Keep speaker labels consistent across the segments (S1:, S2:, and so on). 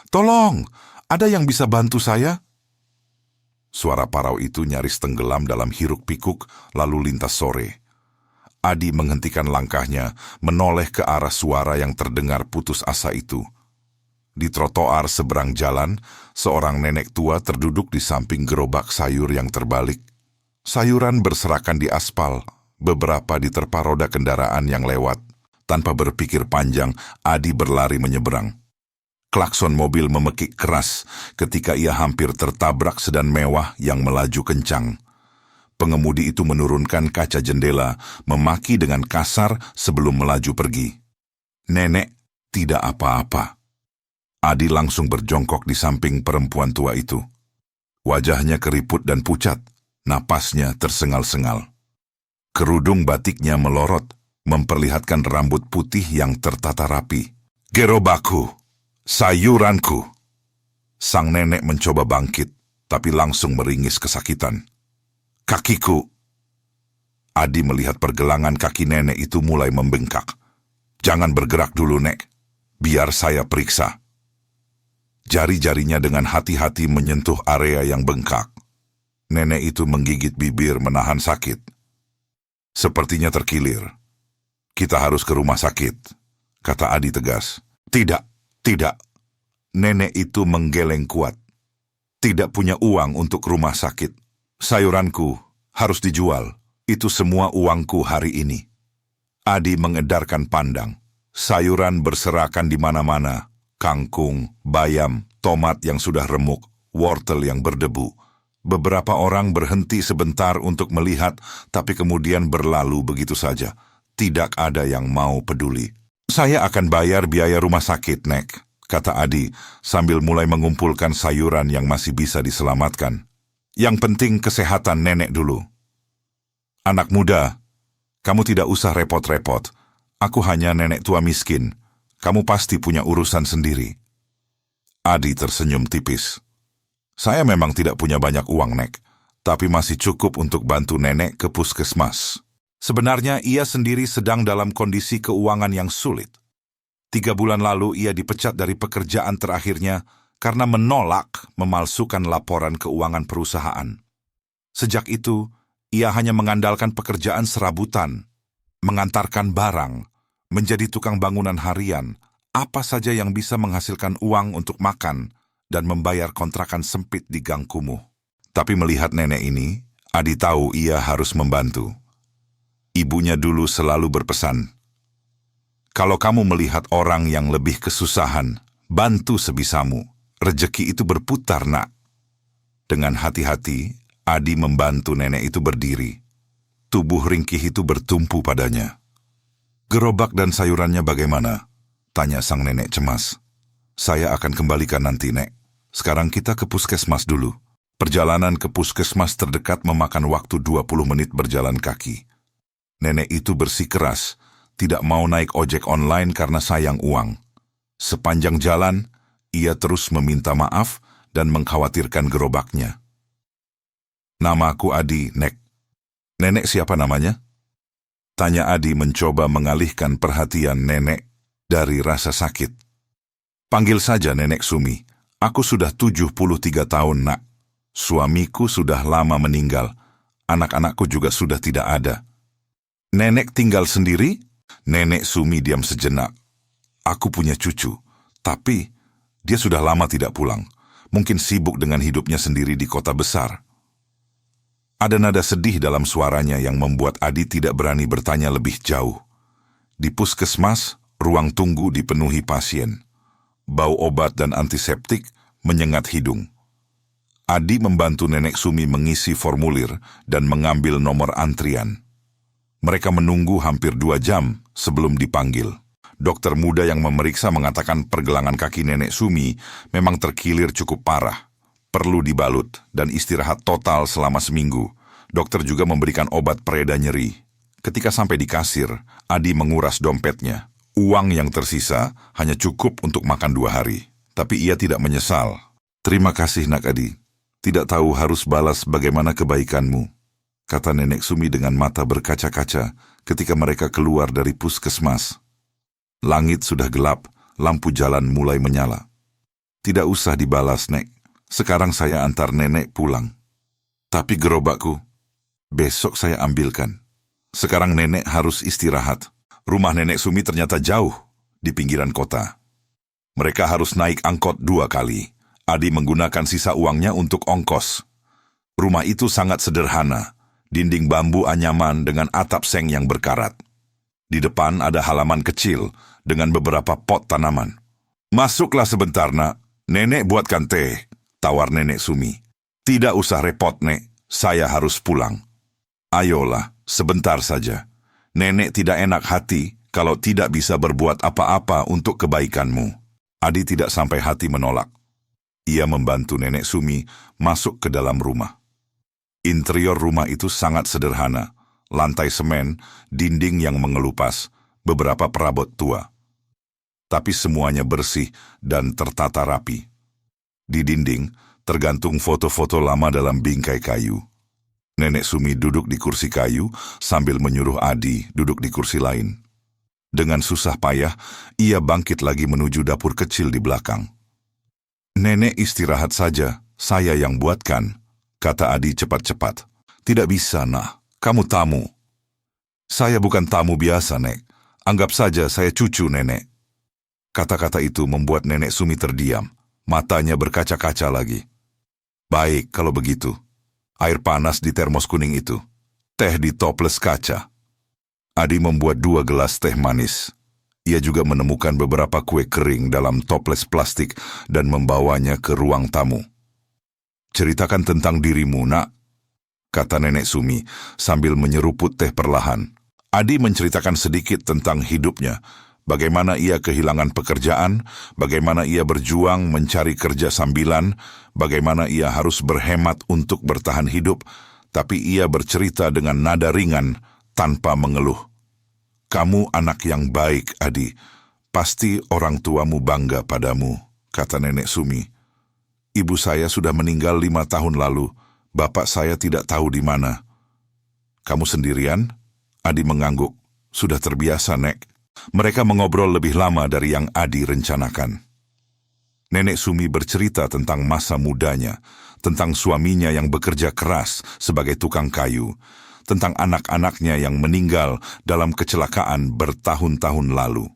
S1: Tolong, ada yang bisa bantu saya?" Suara parau itu nyaris tenggelam dalam hiruk-pikuk lalu lintas sore. Adi menghentikan langkahnya, menoleh ke arah suara yang terdengar putus asa itu. Di trotoar seberang jalan, seorang nenek tua terduduk di samping gerobak sayur yang terbalik. Sayuran berserakan di aspal, beberapa diterpa roda kendaraan yang lewat. Tanpa berpikir panjang, Adi berlari menyeberang. Klakson mobil memekik keras ketika ia hampir tertabrak sedan mewah yang melaju kencang. Pengemudi itu menurunkan kaca jendela, memaki dengan kasar sebelum melaju pergi. "Nenek, tidak apa-apa." Adi langsung berjongkok di samping perempuan tua itu. Wajahnya keriput dan pucat, napasnya tersengal-sengal. Kerudung batiknya melorot, memperlihatkan rambut putih yang tertata rapi. "Gerobakku, sayuranku." Sang nenek mencoba bangkit, tapi langsung meringis kesakitan. "Kakiku." Adi melihat pergelangan kaki nenek itu mulai membengkak. "Jangan bergerak dulu, Nek. Biar saya periksa." Jari-jarinya dengan hati-hati menyentuh area yang bengkak. Nenek itu menggigit bibir menahan sakit. Sepertinya terkilir. "Kita harus ke rumah sakit," kata Adi tegas. "Tidak, tidak." Nenek itu menggeleng kuat. "Tidak punya uang untuk rumah sakit. Sayuranku harus dijual. Itu semua uangku hari ini." Adi mengedarkan pandang. Sayuran berserakan di mana-mana. Kangkung, bayam, tomat yang sudah remuk, wortel yang berdebu. Beberapa orang berhenti sebentar untuk melihat, tapi kemudian berlalu begitu saja. Tidak ada yang mau peduli. "Saya akan bayar biaya rumah sakit, Nek," kata Adi, sambil mulai mengumpulkan sayuran yang masih bisa diselamatkan. "Yang penting kesehatan nenek dulu." "Anak muda, kamu tidak usah repot-repot. Aku hanya nenek tua miskin. Kamu pasti punya urusan sendiri." Adi tersenyum tipis. "Saya memang tidak punya banyak uang, Nek, tapi masih cukup untuk bantu nenek ke puskesmas." Sebenarnya ia sendiri sedang dalam kondisi keuangan yang sulit. 3 bulan lalu ia dipecat dari pekerjaan terakhirnya karena menolak memalsukan laporan keuangan perusahaan. Sejak itu, ia hanya mengandalkan pekerjaan serabutan, mengantarkan barang, menjadi tukang bangunan harian, apa saja yang bisa menghasilkan uang untuk makan dan membayar kontrakan sempit di gang kumuh. Tapi melihat nenek ini, Adi tahu ia harus membantu. Ibunya dulu selalu berpesan, "Kalau kamu melihat orang yang lebih kesusahan, bantu sebisamu. Rejeki itu berputar, Nak." Dengan hati-hati, Adi membantu nenek itu berdiri. Tubuh ringkih itu bertumpu padanya. "Gerobak dan sayurannya bagaimana?" tanya sang nenek cemas. "Saya akan kembalikan nanti, Nek. Sekarang kita ke puskesmas dulu." Perjalanan ke puskesmas terdekat memakan waktu 20 menit berjalan kaki. Nenek itu bersikeras, tidak mau naik ojek online karena sayang uang. Sepanjang jalan, ia terus meminta maaf dan mengkhawatirkan gerobaknya. "Namaku Adi, Nek." "Nenek siapa namanya?" tanya Adi mencoba mengalihkan perhatian nenek dari rasa sakit. "Panggil saja Nenek Sumi. Aku sudah 73 tahun, Nak. Suamiku sudah lama meninggal. Anak-anakku juga sudah tidak ada." "Nenek tinggal sendiri?" Nenek Sumi diam sejenak. "Aku punya cucu, tapi dia sudah lama tidak pulang. Mungkin sibuk dengan hidupnya sendiri di kota besar." Ada nada sedih dalam suaranya yang membuat Adi tidak berani bertanya lebih jauh. Di puskesmas, ruang tunggu dipenuhi pasien. Bau obat dan antiseptik menyengat hidung. Adi membantu Nenek Sumi mengisi formulir dan mengambil nomor antrian. Mereka menunggu hampir 2 jam sebelum dipanggil. Dokter muda yang memeriksa mengatakan pergelangan kaki Nenek Sumi memang terkilir cukup parah. Perlu dibalut dan istirahat total selama seminggu. Dokter juga memberikan obat pereda nyeri. Ketika sampai di kasir, Adi menguras dompetnya. Uang yang tersisa hanya cukup untuk makan 2 hari. Tapi ia tidak menyesal. "Terima kasih, Nak Adi. Tidak tahu harus balas bagaimana kebaikanmu," kata Nenek Sumi dengan mata berkaca-kaca ketika mereka keluar dari puskesmas. Langit sudah gelap, lampu jalan mulai menyala. Tidak usah dibalas, Nek. Sekarang saya antar nenek pulang. Tapi gerobakku, besok saya ambilkan. Sekarang nenek harus istirahat. Rumah nenek Sumi ternyata jauh di pinggiran kota. Mereka harus naik angkot 2 kali. Adi menggunakan sisa uangnya untuk ongkos. Rumah itu sangat sederhana. Dinding bambu anyaman dengan atap seng yang berkarat. Di depan ada halaman kecil dengan beberapa pot tanaman. Masuklah sebentar, Nak. Nenek buatkan teh, tawar nenek Sumi. Tidak usah repot, Nek. Saya harus pulang. Ayolah, sebentar saja. Nenek tidak enak hati kalau tidak bisa berbuat apa-apa untuk kebaikanmu. Adi tidak sampai hati menolak. Ia membantu nenek Sumi masuk ke dalam rumah. Interior rumah itu sangat sederhana. Lantai semen, dinding yang mengelupas, beberapa perabot tua. Tapi semuanya bersih dan tertata rapi. Di dinding, tergantung foto-foto lama dalam bingkai kayu. Nenek Sumi duduk di kursi kayu sambil menyuruh Adi duduk di kursi lain. Dengan susah payah, ia bangkit lagi menuju dapur kecil di belakang. Nenek istirahat saja, saya yang buatkan, kata Adi cepat-cepat. Tidak bisa, Nak. Kamu tamu. Saya bukan tamu biasa, Nek. Anggap saja saya cucu nenek. Kata-kata itu membuat nenek Sumi terdiam. Matanya berkaca-kaca lagi. Baik, kalau begitu. Air panas di termos kuning itu. Teh di toples kaca. Adi membuat 2 gelas teh manis. Ia juga menemukan beberapa kue kering dalam toples plastik dan membawanya ke ruang tamu. Ceritakan tentang dirimu, Nak, kata nenek Sumi sambil menyeruput teh perlahan. Adi menceritakan sedikit tentang hidupnya, bagaimana ia kehilangan pekerjaan, bagaimana ia berjuang mencari kerja sambilan, bagaimana ia harus berhemat untuk bertahan hidup, tapi ia bercerita dengan nada ringan tanpa mengeluh. Kamu anak yang baik, Adi. Pasti orang tuamu bangga padamu, kata nenek Sumi. Ibu saya sudah meninggal 5 tahun lalu. Bapak saya tidak tahu di mana. Kamu sendirian? Adi mengangguk. Sudah terbiasa, Nek. Mereka mengobrol lebih lama dari yang Adi rencanakan. Nenek Sumi bercerita tentang masa mudanya, tentang suaminya yang bekerja keras sebagai tukang kayu, tentang anak-anaknya yang meninggal dalam kecelakaan bertahun-tahun lalu.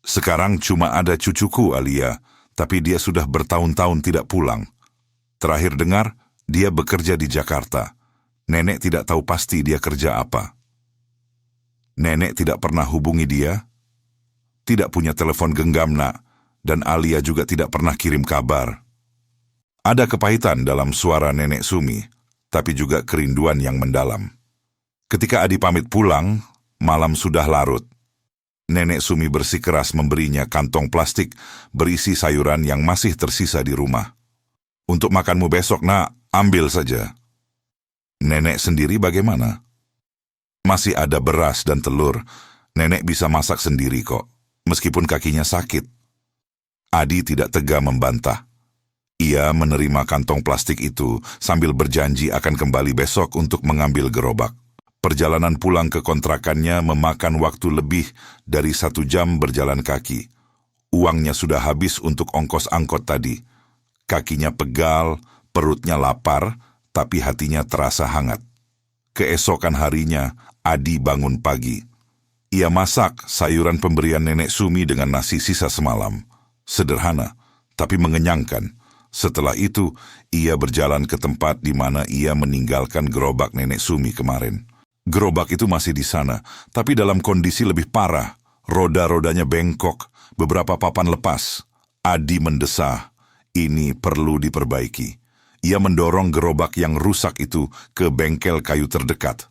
S1: Sekarang cuma ada cucuku, Alia, tapi dia sudah bertahun-tahun tidak pulang. Terakhir dengar, dia bekerja di Jakarta. Nenek tidak tahu pasti dia kerja apa. Nenek tidak pernah hubungi dia, tidak punya telepon genggam, Nak, dan Alia juga tidak pernah kirim kabar. Ada kepahitan dalam suara nenek Sumi, tapi juga kerinduan yang mendalam. Ketika Adi pamit pulang, malam sudah larut. Nenek Sumi bersikeras memberinya kantong plastik berisi sayuran yang masih tersisa di rumah. Untuk makanmu besok, Nak, ambil saja. Nenek sendiri bagaimana? Masih ada beras dan telur. Nenek bisa masak sendiri kok, meskipun kakinya sakit. Adi tidak tega membantah. Ia menerima kantong plastik itu sambil berjanji akan kembali besok untuk mengambil gerobak. Perjalanan pulang ke kontrakannya memakan waktu lebih dari 1 jam berjalan kaki. Uangnya sudah habis untuk ongkos angkot tadi. Kakinya pegal, perutnya lapar, tapi hatinya terasa hangat. Keesokan harinya, Adi bangun pagi. Ia masak sayuran pemberian nenek Sumi dengan nasi sisa semalam. Sederhana, tapi mengenyangkan. Setelah itu, ia berjalan ke tempat di mana ia meninggalkan gerobak nenek Sumi kemarin. Gerobak itu masih di sana, tapi dalam kondisi lebih parah. Roda-rodanya bengkok, beberapa papan lepas. Adi mendesah, ini perlu diperbaiki. Ia mendorong gerobak yang rusak itu ke bengkel kayu terdekat.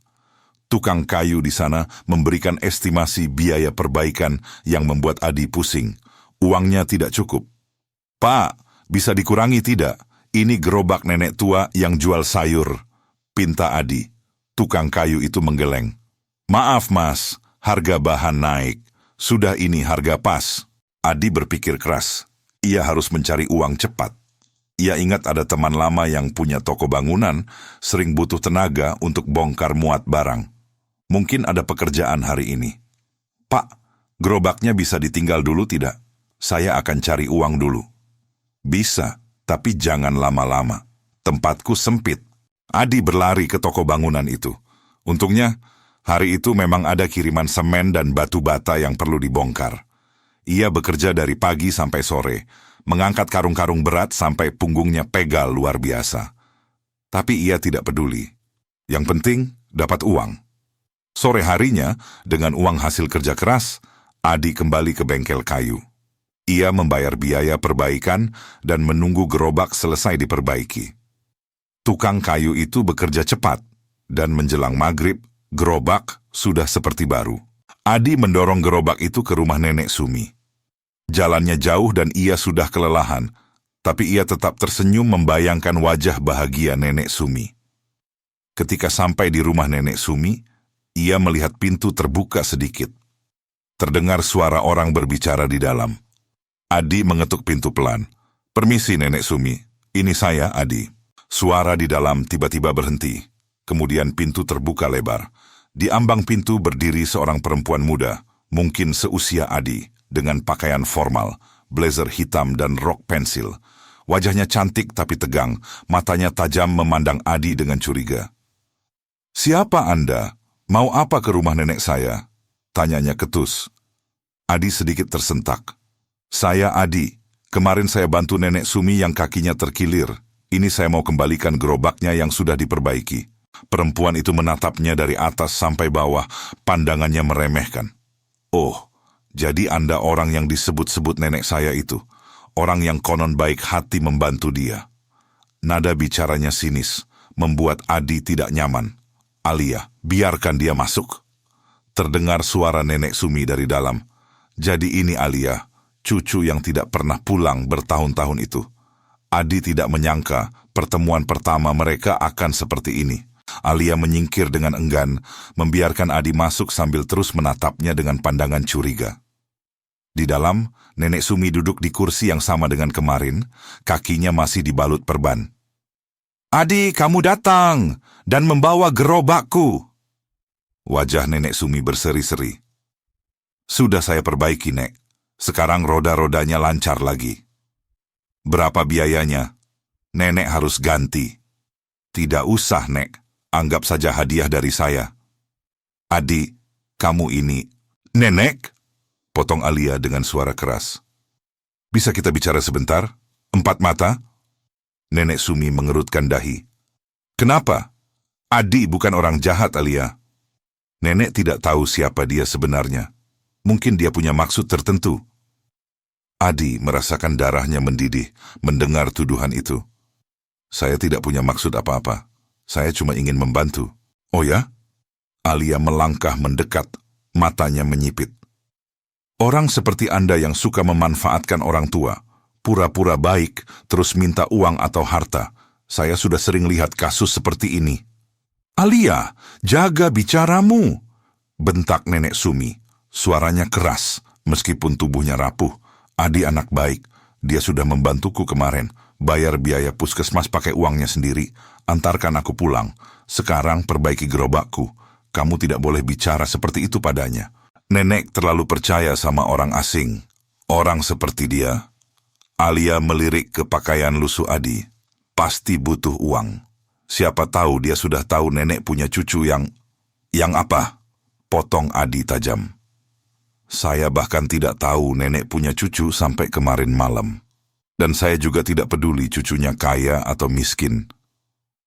S1: Tukang kayu di sana memberikan estimasi biaya perbaikan yang membuat Adi pusing. Uangnya tidak cukup. Pak, bisa dikurangi tidak? Ini gerobak nenek tua yang jual sayur, pinta Adi. Tukang kayu itu menggeleng. Maaf, Mas, harga bahan naik. Sudah ini harga pas. Adi berpikir keras. Ia harus mencari uang cepat. Ia ingat ada teman lama yang punya toko bangunan, sering butuh tenaga untuk bongkar muat barang. Mungkin ada pekerjaan hari ini. Pak, gerobaknya bisa ditinggal dulu tidak? Saya akan cari uang dulu. Bisa, tapi jangan lama-lama. Tempatku sempit. Adi berlari ke toko bangunan itu. Untungnya, hari itu memang ada kiriman semen dan batu bata yang perlu dibongkar. Ia bekerja dari pagi sampai sore, mengangkat karung-karung berat sampai punggungnya pegal luar biasa. Tapi ia tidak peduli. Yang penting, dapat uang. Sore harinya, dengan uang hasil kerja keras, Adi kembali ke bengkel kayu. Ia membayar biaya perbaikan dan menunggu gerobak selesai diperbaiki. Tukang kayu itu bekerja cepat, dan menjelang maghrib, gerobak sudah seperti baru. Adi mendorong gerobak itu ke rumah Nenek Sumi. Jalannya jauh dan ia sudah kelelahan, tapi ia tetap tersenyum membayangkan wajah bahagia Nenek Sumi. Ketika sampai di rumah Nenek Sumi, ia melihat pintu terbuka sedikit. Terdengar suara orang berbicara di dalam. Adi mengetuk pintu pelan. "Permisi, Nenek Sumi. Ini saya, Adi." Suara di dalam tiba-tiba berhenti. Kemudian pintu terbuka lebar. Di ambang pintu berdiri seorang perempuan muda, mungkin seusia Adi, dengan pakaian formal, blazer hitam dan rok pensil. Wajahnya cantik tapi tegang, matanya tajam memandang Adi dengan curiga. "Siapa Anda? Mau apa ke rumah nenek saya?" tanyanya ketus. Adi sedikit tersentak. "Saya Adi. Kemarin saya bantu Nenek Sumi yang kakinya terkilir. Ini saya mau kembalikan gerobaknya yang sudah diperbaiki." Perempuan itu menatapnya dari atas sampai bawah, pandangannya meremehkan. "Oh, jadi Anda orang yang disebut-sebut nenek saya itu. Orang yang konon baik hati membantu dia." Nada bicaranya sinis, membuat Adi tidak nyaman. "Alia, biarkan dia masuk." Terdengar suara Nenek Sumi dari dalam. "Jadi ini Alia, cucu yang tidak pernah pulang bertahun-tahun itu." Adi tidak menyangka pertemuan pertama mereka akan seperti ini. Alia menyingkir dengan enggan, membiarkan Adi masuk sambil terus menatapnya dengan pandangan curiga. Di dalam, Nenek Sumi duduk di kursi yang sama dengan kemarin, kakinya masih dibalut perban. "Adi, kamu datang dan membawa gerobakku." Wajah Nenek Sumi berseri-seri. "Sudah saya perbaiki, Nek. Sekarang roda-rodanya lancar lagi." "Berapa biayanya?" "Nenek harus ganti." "Tidak usah, Nek. Anggap saja hadiah dari saya." "Adi, kamu ini..." "Nenek!" potong Alia dengan suara keras. "Bisa kita bicara sebentar? 4 mata?" Nenek Sumi mengerutkan dahi. "Kenapa? Adi bukan orang jahat, Alia." Nenek tidak tahu siapa dia sebenarnya. Mungkin dia punya maksud tertentu. Adi merasakan darahnya mendidih mendengar tuduhan itu. "Saya tidak punya maksud apa-apa. Saya cuma ingin membantu." "Oh ya?" Alia melangkah mendekat, matanya menyipit. "Orang seperti Anda yang suka memanfaatkan orang tua, pura-pura baik, terus minta uang atau harta. Saya sudah sering lihat kasus seperti ini." "Alia, jaga bicaramu!" bentak Nenek Sumi. Suaranya keras, meskipun tubuhnya rapuh. "Adi anak baik. Dia sudah membantuku kemarin. Bayar biaya puskesmas pakai uangnya sendiri. Antarkan aku pulang. Sekarang perbaiki gerobakku. Kamu tidak boleh bicara seperti itu padanya." Nenek terlalu percaya sama orang asing. Orang seperti dia. Alia melirik ke pakaian lusuh Adi. Pasti butuh uang. Siapa tahu dia sudah tahu nenek punya cucu yang... "Yang apa?" potong Adi tajam. "Saya bahkan tidak tahu nenek punya cucu sampai kemarin malam. Dan saya juga tidak peduli cucunya kaya atau miskin.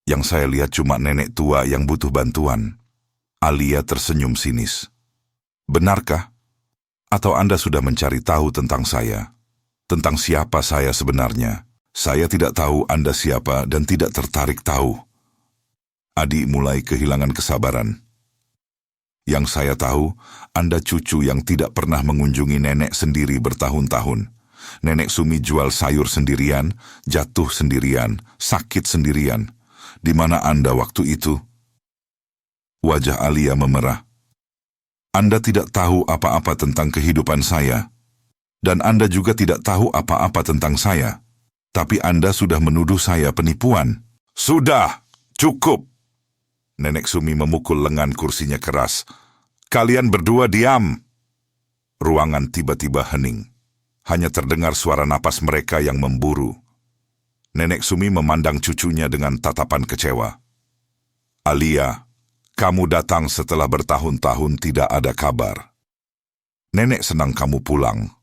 S1: Yang saya lihat cuma nenek tua yang butuh bantuan." Alia tersenyum sinis. "Benarkah? Atau Anda sudah mencari tahu tentang saya? Tentang siapa saya sebenarnya? Saya tidak tahu Anda siapa dan tidak tertarik tahu." Adi mulai kehilangan kesabaran. "Yang saya tahu, Anda cucu yang tidak pernah mengunjungi nenek sendiri bertahun-tahun. Nenek Sumi jual sayur sendirian, jatuh sendirian, sakit sendirian. Di mana Anda waktu itu?" Wajah Alia memerah. "Anda tidak tahu apa-apa tentang kehidupan saya. Dan Anda juga tidak tahu apa-apa tentang saya. Tapi Anda sudah menuduh saya penipuan." "Sudah, cukup!" Nenek Sumi memukul lengan kursinya keras. "Kalian berdua diam!" Ruangan tiba-tiba hening. Hanya terdengar suara napas mereka yang memburu, Nenek Sumi memandang cucunya dengan tatapan kecewa. Alia, kamu datang setelah bertahun-tahun tidak ada kabar. Nenek senang kamu pulang,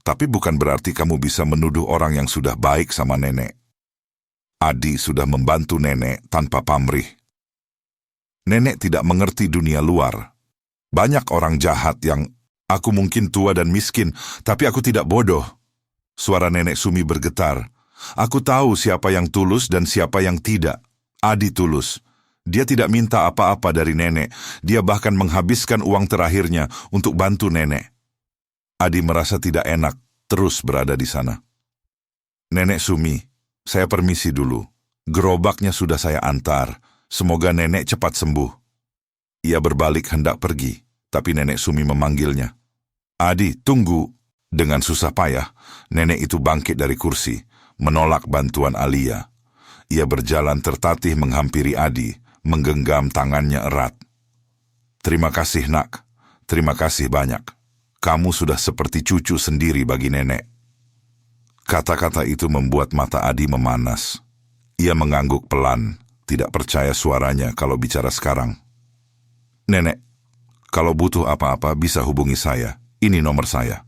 S1: tapi bukan berarti kamu bisa menuduh orang yang sudah baik sama nenek. Adi sudah membantu nenek tanpa pamrih. Nenek tidak mengerti dunia luar. Banyak orang jahat yang, aku mungkin tua dan miskin, tapi aku tidak bodoh. Suara nenek Sumi bergetar. Aku tahu siapa yang tulus dan siapa yang tidak. Adi tulus. Dia tidak minta apa-apa dari nenek. Dia bahkan menghabiskan uang terakhirnya untuk bantu nenek. Adi merasa tidak enak terus berada di sana. Nenek Sumi, saya permisi dulu. Gerobaknya sudah saya antar. Semoga nenek cepat sembuh. Ia berbalik hendak pergi, tapi nenek Sumi memanggilnya. Adi, tunggu. Dengan susah payah, nenek itu bangkit dari kursi, menolak bantuan Alia. Ia berjalan tertatih menghampiri Adi, menggenggam tangannya erat. Terima kasih, nak. Terima kasih banyak. Kamu sudah seperti cucu sendiri bagi nenek. Kata-kata itu membuat mata Adi memanas. Ia mengangguk pelan, tidak percaya suaranya kalau bicara sekarang. Nenek, kalau butuh apa-apa bisa hubungi saya. Ini nomor saya.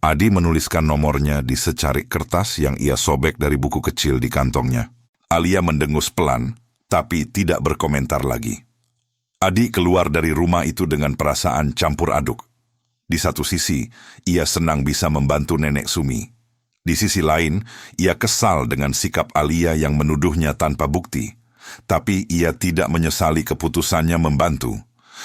S1: Adi menuliskan nomornya di secarik kertas yang ia sobek dari buku kecil di kantongnya. Alia mendengus pelan, tapi tidak berkomentar lagi. Adi keluar dari rumah itu dengan perasaan campur aduk. Di satu sisi, ia senang bisa membantu nenek Sumi. Di sisi lain, ia kesal dengan sikap Alia yang menuduhnya tanpa bukti. Tapi ia tidak menyesali keputusannya membantu.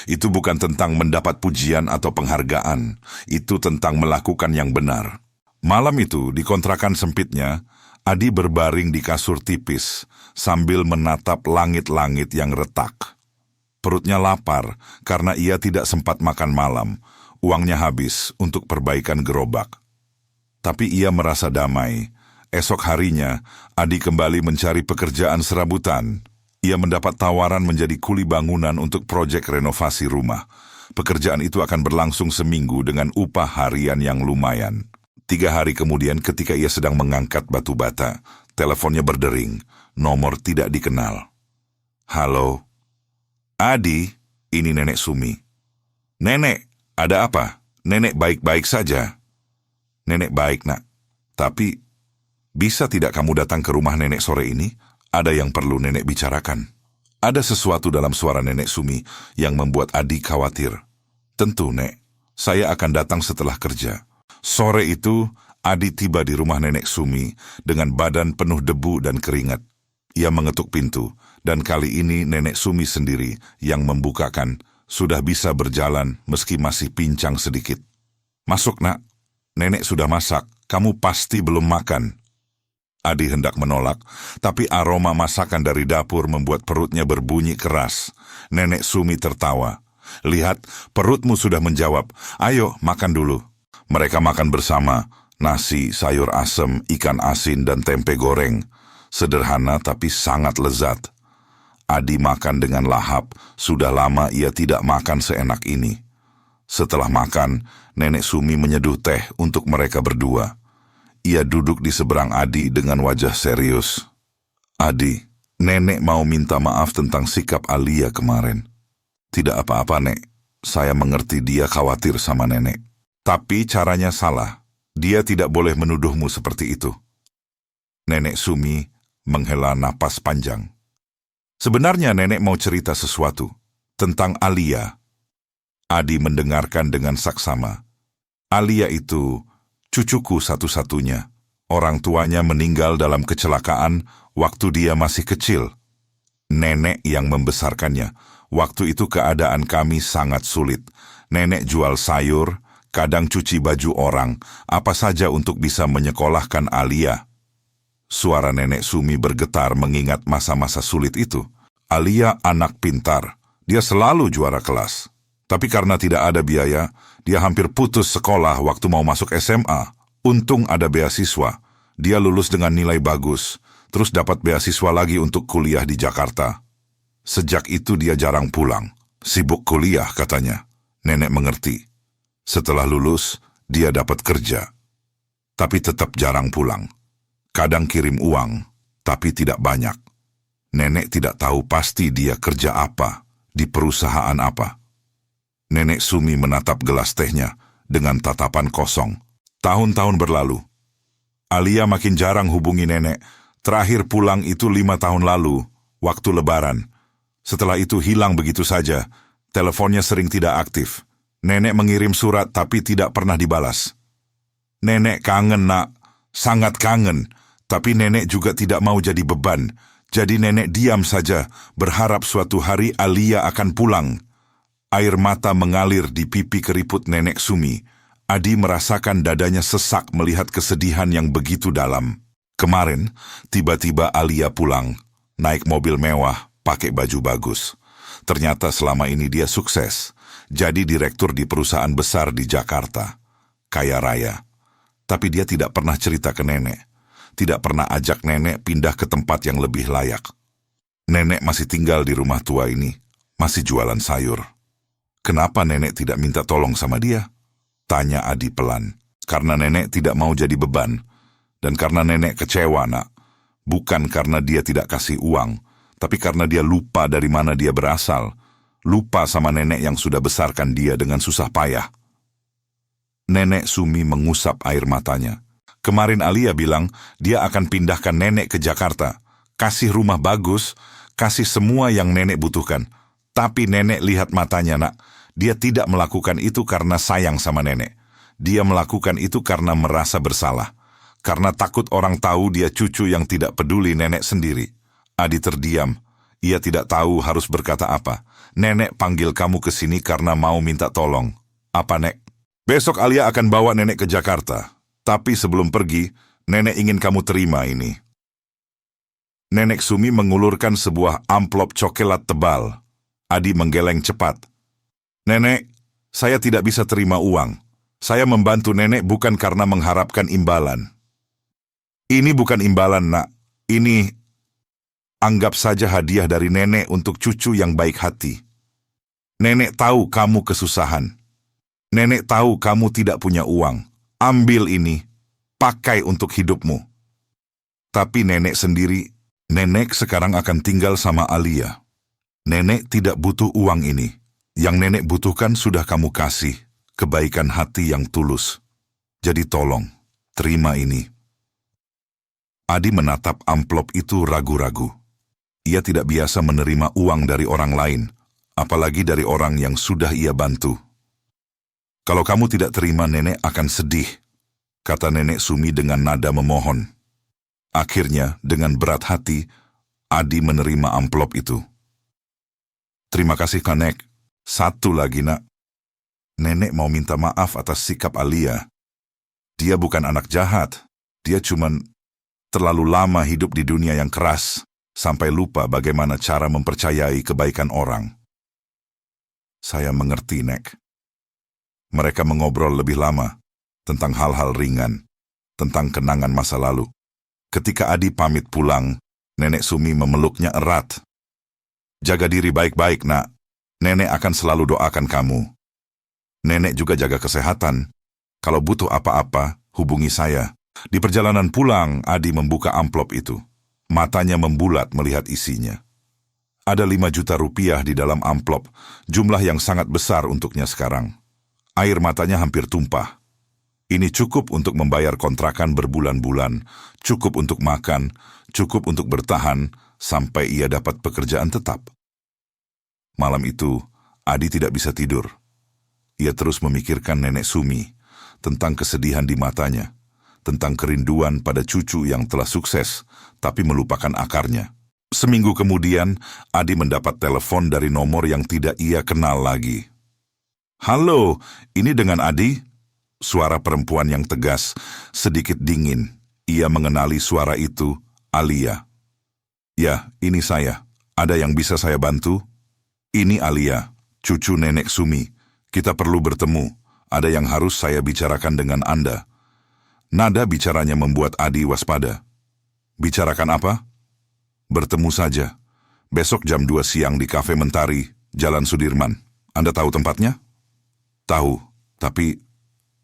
S1: Itu bukan tentang mendapat pujian atau penghargaan. Itu tentang melakukan yang benar. Malam itu, di kontrakan sempitnya, Adi berbaring di kasur tipis sambil menatap langit-langit yang retak. Perutnya lapar karena ia tidak sempat makan malam. Uangnya habis untuk perbaikan gerobak. Tapi ia merasa damai. Esok harinya, Adi kembali mencari pekerjaan serabutan. Ia mendapat tawaran menjadi kuli bangunan untuk proyek renovasi rumah. Pekerjaan itu akan berlangsung seminggu dengan upah harian yang lumayan. 3 hari kemudian ketika ia sedang mengangkat batu bata, teleponnya berdering, nomor tidak dikenal. Halo? Adi, ini Nenek Sumi. Nenek, ada apa? Nenek baik-baik saja. Nenek baik, nak. Tapi, bisa tidak kamu datang ke rumah nenek sore ini? Ada yang perlu nenek bicarakan. Ada sesuatu dalam suara nenek Sumi yang membuat Adi khawatir. Tentu, Nek. Saya akan datang setelah kerja. Sore itu, Adi tiba di rumah nenek Sumi dengan badan penuh debu dan keringat. Ia mengetuk pintu, dan kali ini nenek Sumi sendiri yang membukakan, sudah bisa berjalan meski masih pincang sedikit. Masuk, nak. Nenek sudah masak. Kamu pasti belum makan. Adi hendak menolak, tapi aroma masakan dari dapur membuat perutnya berbunyi keras. Nenek Sumi tertawa. Lihat, perutmu sudah menjawab. Ayo, makan dulu. Mereka makan bersama. Nasi, sayur asem, ikan asin, dan tempe goreng. Sederhana tapi sangat lezat. Adi makan dengan lahap. Sudah lama ia tidak makan seenak ini. Setelah makan, Nenek Sumi menyeduh teh untuk mereka berdua. Ia duduk di seberang Adi dengan wajah serius. Adi, nenek mau minta maaf tentang sikap Alia kemarin. Tidak apa-apa, Nek. Saya mengerti dia khawatir sama nenek. Tapi caranya salah. Dia tidak boleh menuduhmu seperti itu. Nenek Sumi menghela napas panjang. Sebenarnya nenek mau cerita sesuatu tentang Alia. Adi mendengarkan dengan saksama. Alia itu cucuku satu-satunya. Orang tuanya meninggal dalam kecelakaan waktu dia masih kecil. Nenek yang membesarkannya. Waktu itu keadaan kami sangat sulit. Nenek jual sayur, kadang cuci baju orang, apa saja untuk bisa menyekolahkan Alia. Suara Nenek Sumi bergetar mengingat masa-masa sulit itu. Alia anak pintar. Dia selalu juara kelas. Tapi karena tidak ada biaya, dia hampir putus sekolah waktu mau masuk SMA. Untung ada beasiswa. Dia lulus dengan nilai bagus, terus dapat beasiswa lagi untuk kuliah di Jakarta. Sejak itu dia jarang pulang. Sibuk kuliah katanya. Nenek mengerti. Setelah lulus, dia dapat kerja. Tapi tetap jarang pulang. Kadang kirim uang, tapi tidak banyak. Nenek tidak tahu pasti dia kerja apa, di perusahaan apa. Nenek Sumi menatap gelas tehnya dengan tatapan kosong. Tahun-tahun berlalu. Alia makin jarang hubungi nenek. Terakhir pulang itu 5 tahun lalu, waktu lebaran. Setelah itu hilang begitu saja. Teleponnya sering tidak aktif. Nenek mengirim surat tapi tidak pernah dibalas. Nenek kangen, nak. Sangat kangen. Tapi nenek juga tidak mau jadi beban. Jadi nenek diam saja, berharap suatu hari Alia akan pulang. Air mata mengalir di pipi keriput nenek Sumi. Adi merasakan dadanya sesak melihat kesedihan yang begitu dalam. Kemarin, tiba-tiba Alia pulang, naik mobil mewah, pakai baju bagus. Ternyata selama ini dia sukses, jadi direktur di perusahaan besar di Jakarta. Kaya raya. Tapi dia tidak pernah cerita ke nenek. Tidak pernah ajak nenek pindah ke tempat yang lebih layak. Nenek masih tinggal di rumah tua ini, masih jualan sayur. Kenapa nenek tidak minta tolong sama dia? Tanya Adi pelan. Karena nenek tidak mau jadi beban. Dan karena nenek kecewa, nak. Bukan karena dia tidak kasih uang, tapi karena dia lupa dari mana dia berasal. Lupa sama nenek yang sudah besarkan dia dengan susah payah. Nenek Sumi mengusap air matanya. Kemarin Alia bilang dia akan pindahkan nenek ke Jakarta. Kasih rumah bagus, kasih semua yang nenek butuhkan. Tapi nenek lihat matanya, nak. Dia tidak melakukan itu karena sayang sama nenek. Dia melakukan itu karena merasa bersalah. Karena takut orang tahu dia cucu yang tidak peduli nenek sendiri. Adi terdiam. Ia tidak tahu harus berkata apa. Nenek panggil kamu ke sini karena mau minta tolong. Apa, Nek? Besok Alia akan bawa nenek ke Jakarta. Tapi sebelum pergi, nenek ingin kamu terima ini. Nenek Sumi mengulurkan sebuah amplop coklat tebal. Adi menggeleng cepat. Nenek, saya tidak bisa terima uang. Saya membantu nenek bukan karena mengharapkan imbalan. Ini bukan imbalan, nak. Ini, anggap saja hadiah dari nenek untuk cucu yang baik hati. Nenek tahu kamu kesusahan. Nenek tahu kamu tidak punya uang. Ambil ini, pakai untuk hidupmu. Tapi nenek sendiri, nenek sekarang akan tinggal sama Alia. Nenek tidak butuh uang ini. Yang nenek butuhkan sudah kamu kasih, kebaikan hati yang tulus. Jadi tolong, terima ini. Adi menatap amplop itu ragu-ragu. Ia tidak biasa menerima uang dari orang lain, apalagi dari orang yang sudah ia bantu. Kalau kamu tidak terima, nenek akan sedih, kata nenek Sumi dengan nada memohon. Akhirnya, dengan berat hati, Adi menerima amplop itu. Terima kasih, Kanek. Satu lagi, nak. Nenek mau minta maaf atas sikap Alia. Dia bukan anak jahat. Dia cuman terlalu lama hidup di dunia yang keras, sampai lupa bagaimana cara mempercayai kebaikan orang. Saya mengerti, Nek. Mereka mengobrol lebih lama, tentang hal-hal ringan, tentang kenangan masa lalu. Ketika Adi pamit pulang, Nenek Sumi memeluknya erat. Jaga diri baik-baik, nak. Nenek akan selalu doakan kamu. Nenek juga jaga kesehatan. Kalau butuh apa-apa, hubungi saya. Di perjalanan pulang, Adi membuka amplop itu. Matanya membulat melihat isinya. Ada 5 juta rupiah di dalam amplop, jumlah yang sangat besar untuknya sekarang. Air matanya hampir tumpah. Ini cukup untuk membayar kontrakan berbulan-bulan, cukup untuk makan, cukup untuk bertahan, sampai ia dapat pekerjaan tetap. Malam itu, Adi tidak bisa tidur. Ia terus memikirkan Nenek Sumi, tentang kesedihan di matanya, tentang kerinduan pada cucu yang telah sukses, tapi melupakan akarnya. Seminggu kemudian, Adi mendapat telepon dari nomor yang tidak ia kenal lagi. Halo, ini dengan Adi? Suara perempuan yang tegas, sedikit dingin. Ia mengenali suara itu, Alia. Ya, ini saya. Ada yang bisa saya bantu? Ini Alia, cucu Nenek Sumi. Kita perlu bertemu. Ada yang harus saya bicarakan dengan Anda. Nada bicaranya membuat Adi waspada. Bicarakan apa? Bertemu saja. Besok jam 2 siang di Cafe Mentari, Jalan Sudirman. Anda tahu tempatnya? Tahu, tapi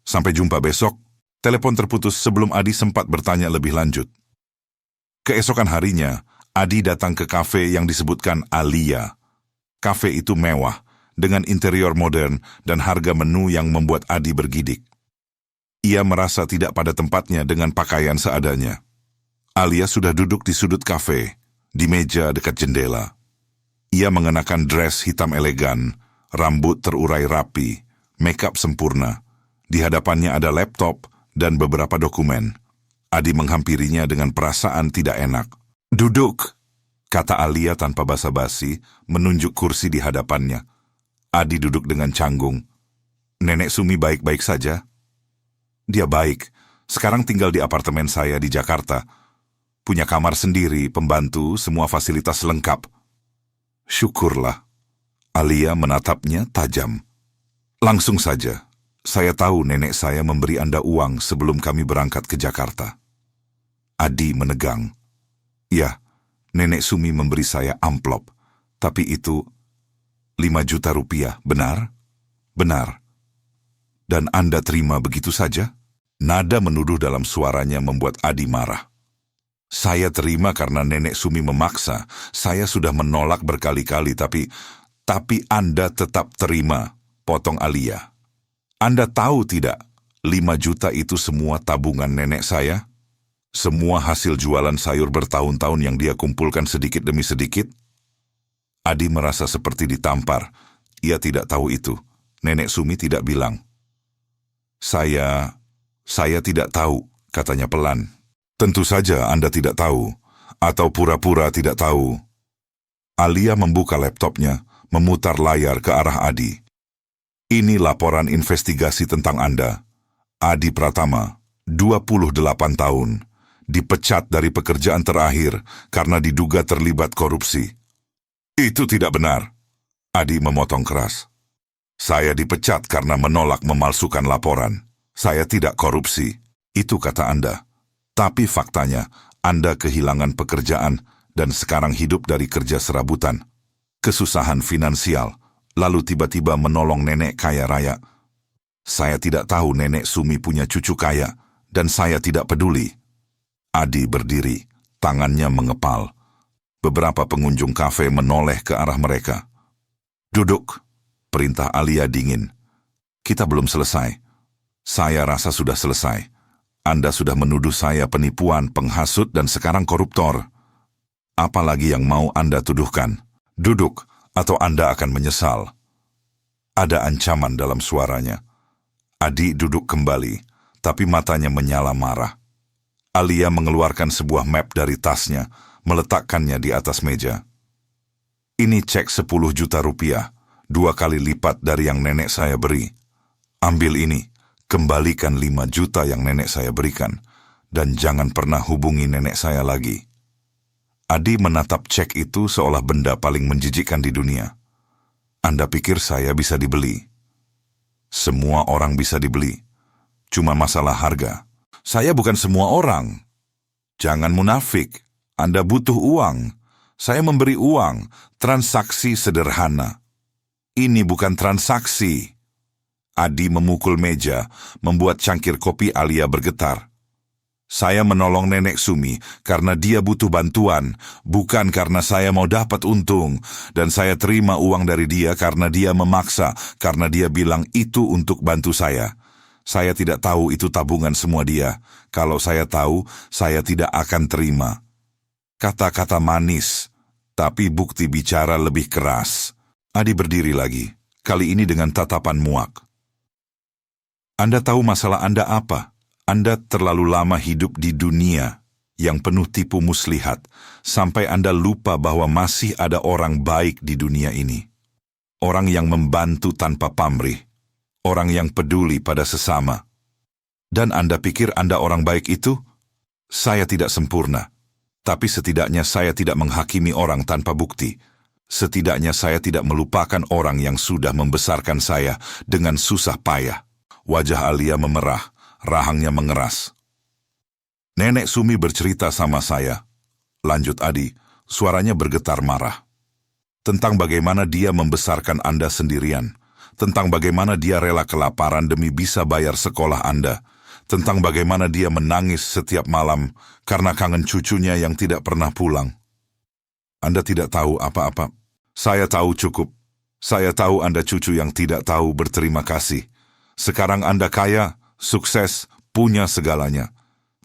S1: sampai jumpa besok. Telepon terputus sebelum Adi sempat bertanya lebih lanjut. Keesokan harinya, Adi datang ke kafe yang disebutkan Alia. Kafe itu mewah, dengan interior modern dan harga menu yang membuat Adi bergidik. Ia merasa tidak pada tempatnya dengan pakaian seadanya. Alia sudah duduk di sudut kafe, di meja dekat jendela. Ia mengenakan dress hitam elegan, rambut terurai rapi, makeup sempurna. Di hadapannya ada laptop dan beberapa dokumen. Adi menghampirinya dengan perasaan tidak enak. "Duduk," kata Alia tanpa basa-basi, menunjuk kursi di hadapannya. Adi duduk dengan canggung. "Nenek Sumi baik-baik saja?" "Dia baik. Sekarang tinggal di apartemen saya di Jakarta. Punya kamar sendiri, pembantu, semua fasilitas lengkap." "Syukurlah." Alia menatapnya tajam. "Langsung saja. Saya tahu nenek saya memberi Anda uang sebelum kami berangkat ke Jakarta." Adi menegang. "Ya, nenek Sumi memberi saya amplop. Tapi itu 5 juta rupiah, benar?" "Benar." "Dan Anda terima begitu saja?" Nada menuduh dalam suaranya membuat Adi marah. "Saya terima karena nenek Sumi memaksa. Saya sudah menolak berkali-kali, tapi Anda tetap terima," potong Alia. "Anda tahu tidak, 5 juta itu semua tabungan nenek saya? Semua hasil jualan sayur bertahun-tahun yang dia kumpulkan sedikit demi sedikit?" Adi merasa seperti ditampar. Ia tidak tahu itu. Nenek Sumi tidak bilang. Saya tidak tahu," katanya pelan. "Tentu saja Anda tidak tahu, atau pura-pura tidak tahu." Alia membuka laptopnya, memutar layar ke arah Adi. "Ini laporan investigasi tentang Anda. Adi Pratama, 28 tahun, dipecat dari pekerjaan terakhir karena diduga terlibat korupsi." "Itu tidak benar," Adi memotong keras. "Saya dipecat karena menolak memalsukan laporan. Saya tidak korupsi. Itu kata Anda. Tapi faktanya, Anda kehilangan pekerjaan dan sekarang hidup dari kerja serabutan. Kesusahan finansial, lalu tiba-tiba menolong nenek kaya raya. Saya tidak tahu nenek Sumi punya cucu kaya, dan saya tidak peduli." Adi berdiri, tangannya mengepal. Beberapa pengunjung kafe menoleh ke arah mereka. "Duduk," perintah Alia dingin. "Kita belum selesai." "Saya rasa sudah selesai. Anda sudah menuduh saya penipuan, penghasut, dan sekarang koruptor. Apalagi yang mau Anda tuduhkan? Duduk, atau Anda akan menyesal." Ada ancaman dalam suaranya. Adi duduk kembali, tapi matanya menyala marah. Alia mengeluarkan sebuah map dari tasnya, meletakkannya di atas meja. "Ini cek 10 juta rupiah, 2 kali lipat dari yang nenek saya beri. Ambil ini, kembalikan 5 juta yang nenek saya berikan, dan jangan pernah hubungi nenek saya lagi." Adi menatap cek itu seolah benda paling menjijikkan di dunia. "Anda pikir saya bisa dibeli?" "Semua orang bisa dibeli. Cuma masalah harga." "Saya bukan semua orang." "Jangan munafik. Anda butuh uang. Saya memberi uang. Transaksi sederhana." "Ini bukan transaksi." Adi memukul meja, membuat cangkir kopi Alia bergetar. "Saya menolong nenek Sumi karena dia butuh bantuan, bukan karena saya mau dapat untung. Dan saya terima uang dari dia karena dia memaksa, karena dia bilang itu untuk bantu saya. Saya tidak tahu itu tabungan semua dia. Kalau saya tahu, saya tidak akan terima." Kata-kata manis, tapi bukti bicara lebih keras. Adi berdiri lagi, kali ini dengan tatapan muak. "Anda tahu masalah Anda apa? Anda terlalu lama hidup di dunia yang penuh tipu muslihat, sampai Anda lupa bahwa masih ada orang baik di dunia ini. Orang yang membantu tanpa pamrih. Orang yang peduli pada sesama. Dan Anda pikir Anda orang baik itu? Saya tidak sempurna, tapi setidaknya saya tidak menghakimi orang tanpa bukti. Setidaknya saya tidak melupakan orang yang sudah membesarkan saya dengan susah payah." Wajah Alia memerah, rahangnya mengeras. "Nenek Sumi bercerita sama saya," lanjut Adi, suaranya bergetar marah. "Tentang bagaimana dia membesarkan Anda sendirian, tentang bagaimana dia rela kelaparan demi bisa bayar sekolah Anda, tentang bagaimana dia menangis setiap malam karena kangen cucunya yang tidak pernah pulang. Anda tidak tahu apa-apa. Saya tahu cukup. Saya tahu Anda cucu yang tidak tahu berterima kasih. Sekarang Anda kaya, sukses, punya segalanya.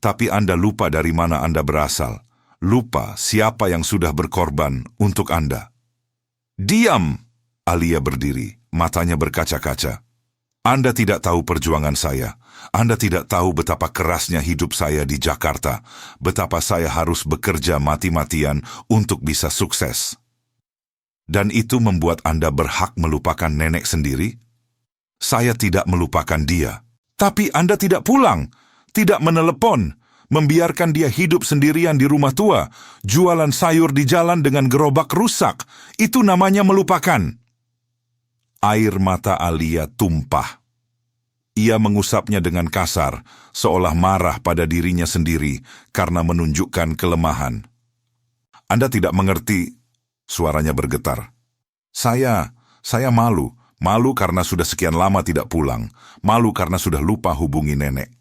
S1: Tapi Anda lupa dari mana Anda berasal. Lupa siapa yang sudah berkorban untuk Anda. Diam! Alia berdiri, matanya berkaca-kaca. Anda tidak tahu perjuangan saya. Anda tidak tahu betapa kerasnya hidup saya di Jakarta, betapa saya harus bekerja mati-matian untuk bisa sukses. Dan itu membuat Anda berhak melupakan nenek sendiri? Saya tidak melupakan dia. Tapi Anda tidak pulang, tidak menelepon, membiarkan dia hidup sendirian di rumah tua, jualan sayur di jalan dengan gerobak rusak. Itu namanya melupakan. Air mata Alia tumpah. Ia mengusapnya dengan kasar, seolah marah pada dirinya sendiri karena menunjukkan kelemahan. Anda tidak mengerti, suaranya bergetar. Saya malu. Malu karena sudah sekian lama tidak pulang. Malu karena sudah lupa hubungi nenek.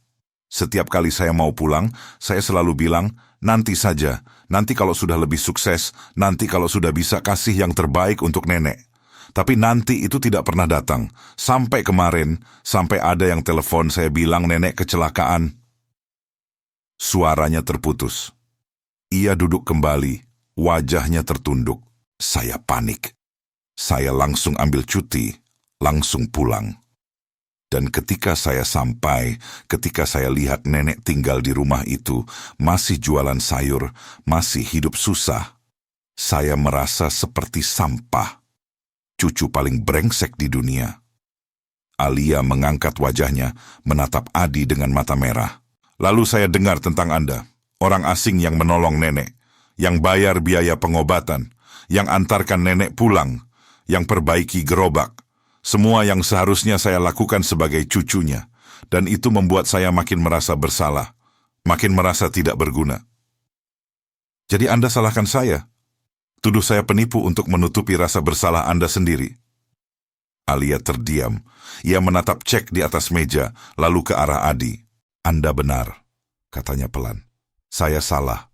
S1: Setiap kali saya mau pulang, saya selalu bilang, nanti saja, nanti kalau sudah lebih sukses, nanti kalau sudah bisa kasih yang terbaik untuk nenek. Tapi nanti itu tidak pernah datang. Sampai kemarin, sampai ada yang telepon saya bilang nenek kecelakaan. Suaranya terputus. Ia duduk kembali, wajahnya tertunduk. Saya panik. Saya langsung ambil cuti, langsung pulang. Dan ketika saya sampai, ketika saya lihat nenek tinggal di rumah itu, masih jualan sayur, masih hidup susah, saya merasa seperti sampah. Cucu paling brengsek di dunia. Alia mengangkat wajahnya, menatap Adi dengan mata merah. Lalu saya dengar tentang Anda, orang asing yang menolong nenek, yang bayar biaya pengobatan, yang antarkan nenek pulang, yang perbaiki gerobak. Semua yang seharusnya saya lakukan sebagai cucunya, dan itu membuat saya makin merasa bersalah, makin merasa tidak berguna. Jadi Anda salahkan saya? Tuduh saya penipu untuk menutupi rasa bersalah Anda sendiri. Alia terdiam. Ia menatap cek di atas meja, lalu ke arah Adi. Anda benar, katanya pelan. Saya salah.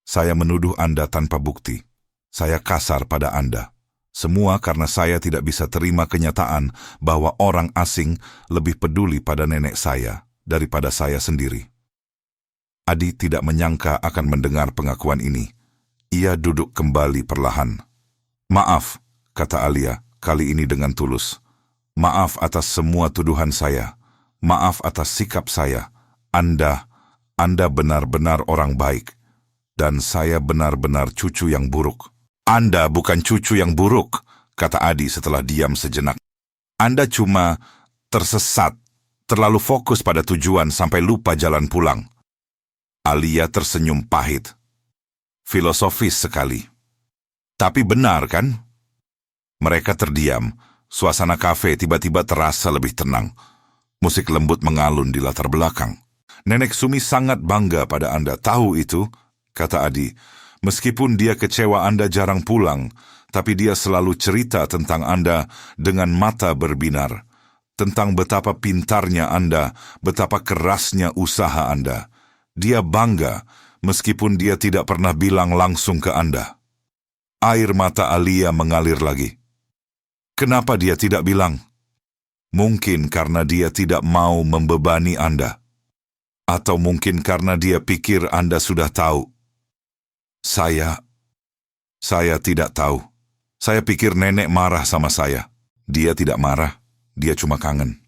S1: Saya menuduh Anda tanpa bukti. Saya kasar pada Anda. Semua karena saya tidak bisa terima kenyataan bahwa orang asing lebih peduli pada nenek saya daripada saya sendiri. Adi tidak menyangka akan mendengar pengakuan ini. Ia duduk kembali perlahan. Maaf, kata Alia, kali ini dengan tulus. Maaf atas semua tuduhan saya. Maaf atas sikap saya. Anda benar-benar orang baik. Dan saya benar-benar cucu yang buruk. Anda bukan cucu yang buruk, kata Adi setelah diam sejenak. Anda cuma tersesat, terlalu fokus pada tujuan sampai lupa jalan pulang. Alia tersenyum pahit. Filosofis sekali. Tapi benar kan? Mereka terdiam. Suasana kafe tiba-tiba terasa lebih tenang. Musik lembut mengalun di latar belakang. Nenek Sumi sangat bangga pada Anda. Tahu itu, kata Adi. Meskipun dia kecewa Anda jarang pulang, tapi dia selalu cerita tentang Anda dengan mata berbinar. Tentang betapa pintarnya Anda, betapa kerasnya usaha Anda. Dia bangga, meskipun dia tidak pernah bilang langsung ke Anda. Air mata Alia mengalir lagi. Kenapa dia tidak bilang? Mungkin karena dia tidak mau membebani Anda. Atau mungkin karena dia pikir Anda sudah tahu. Saya tidak tahu. Saya pikir nenek marah sama saya. Dia tidak marah, dia cuma kangen.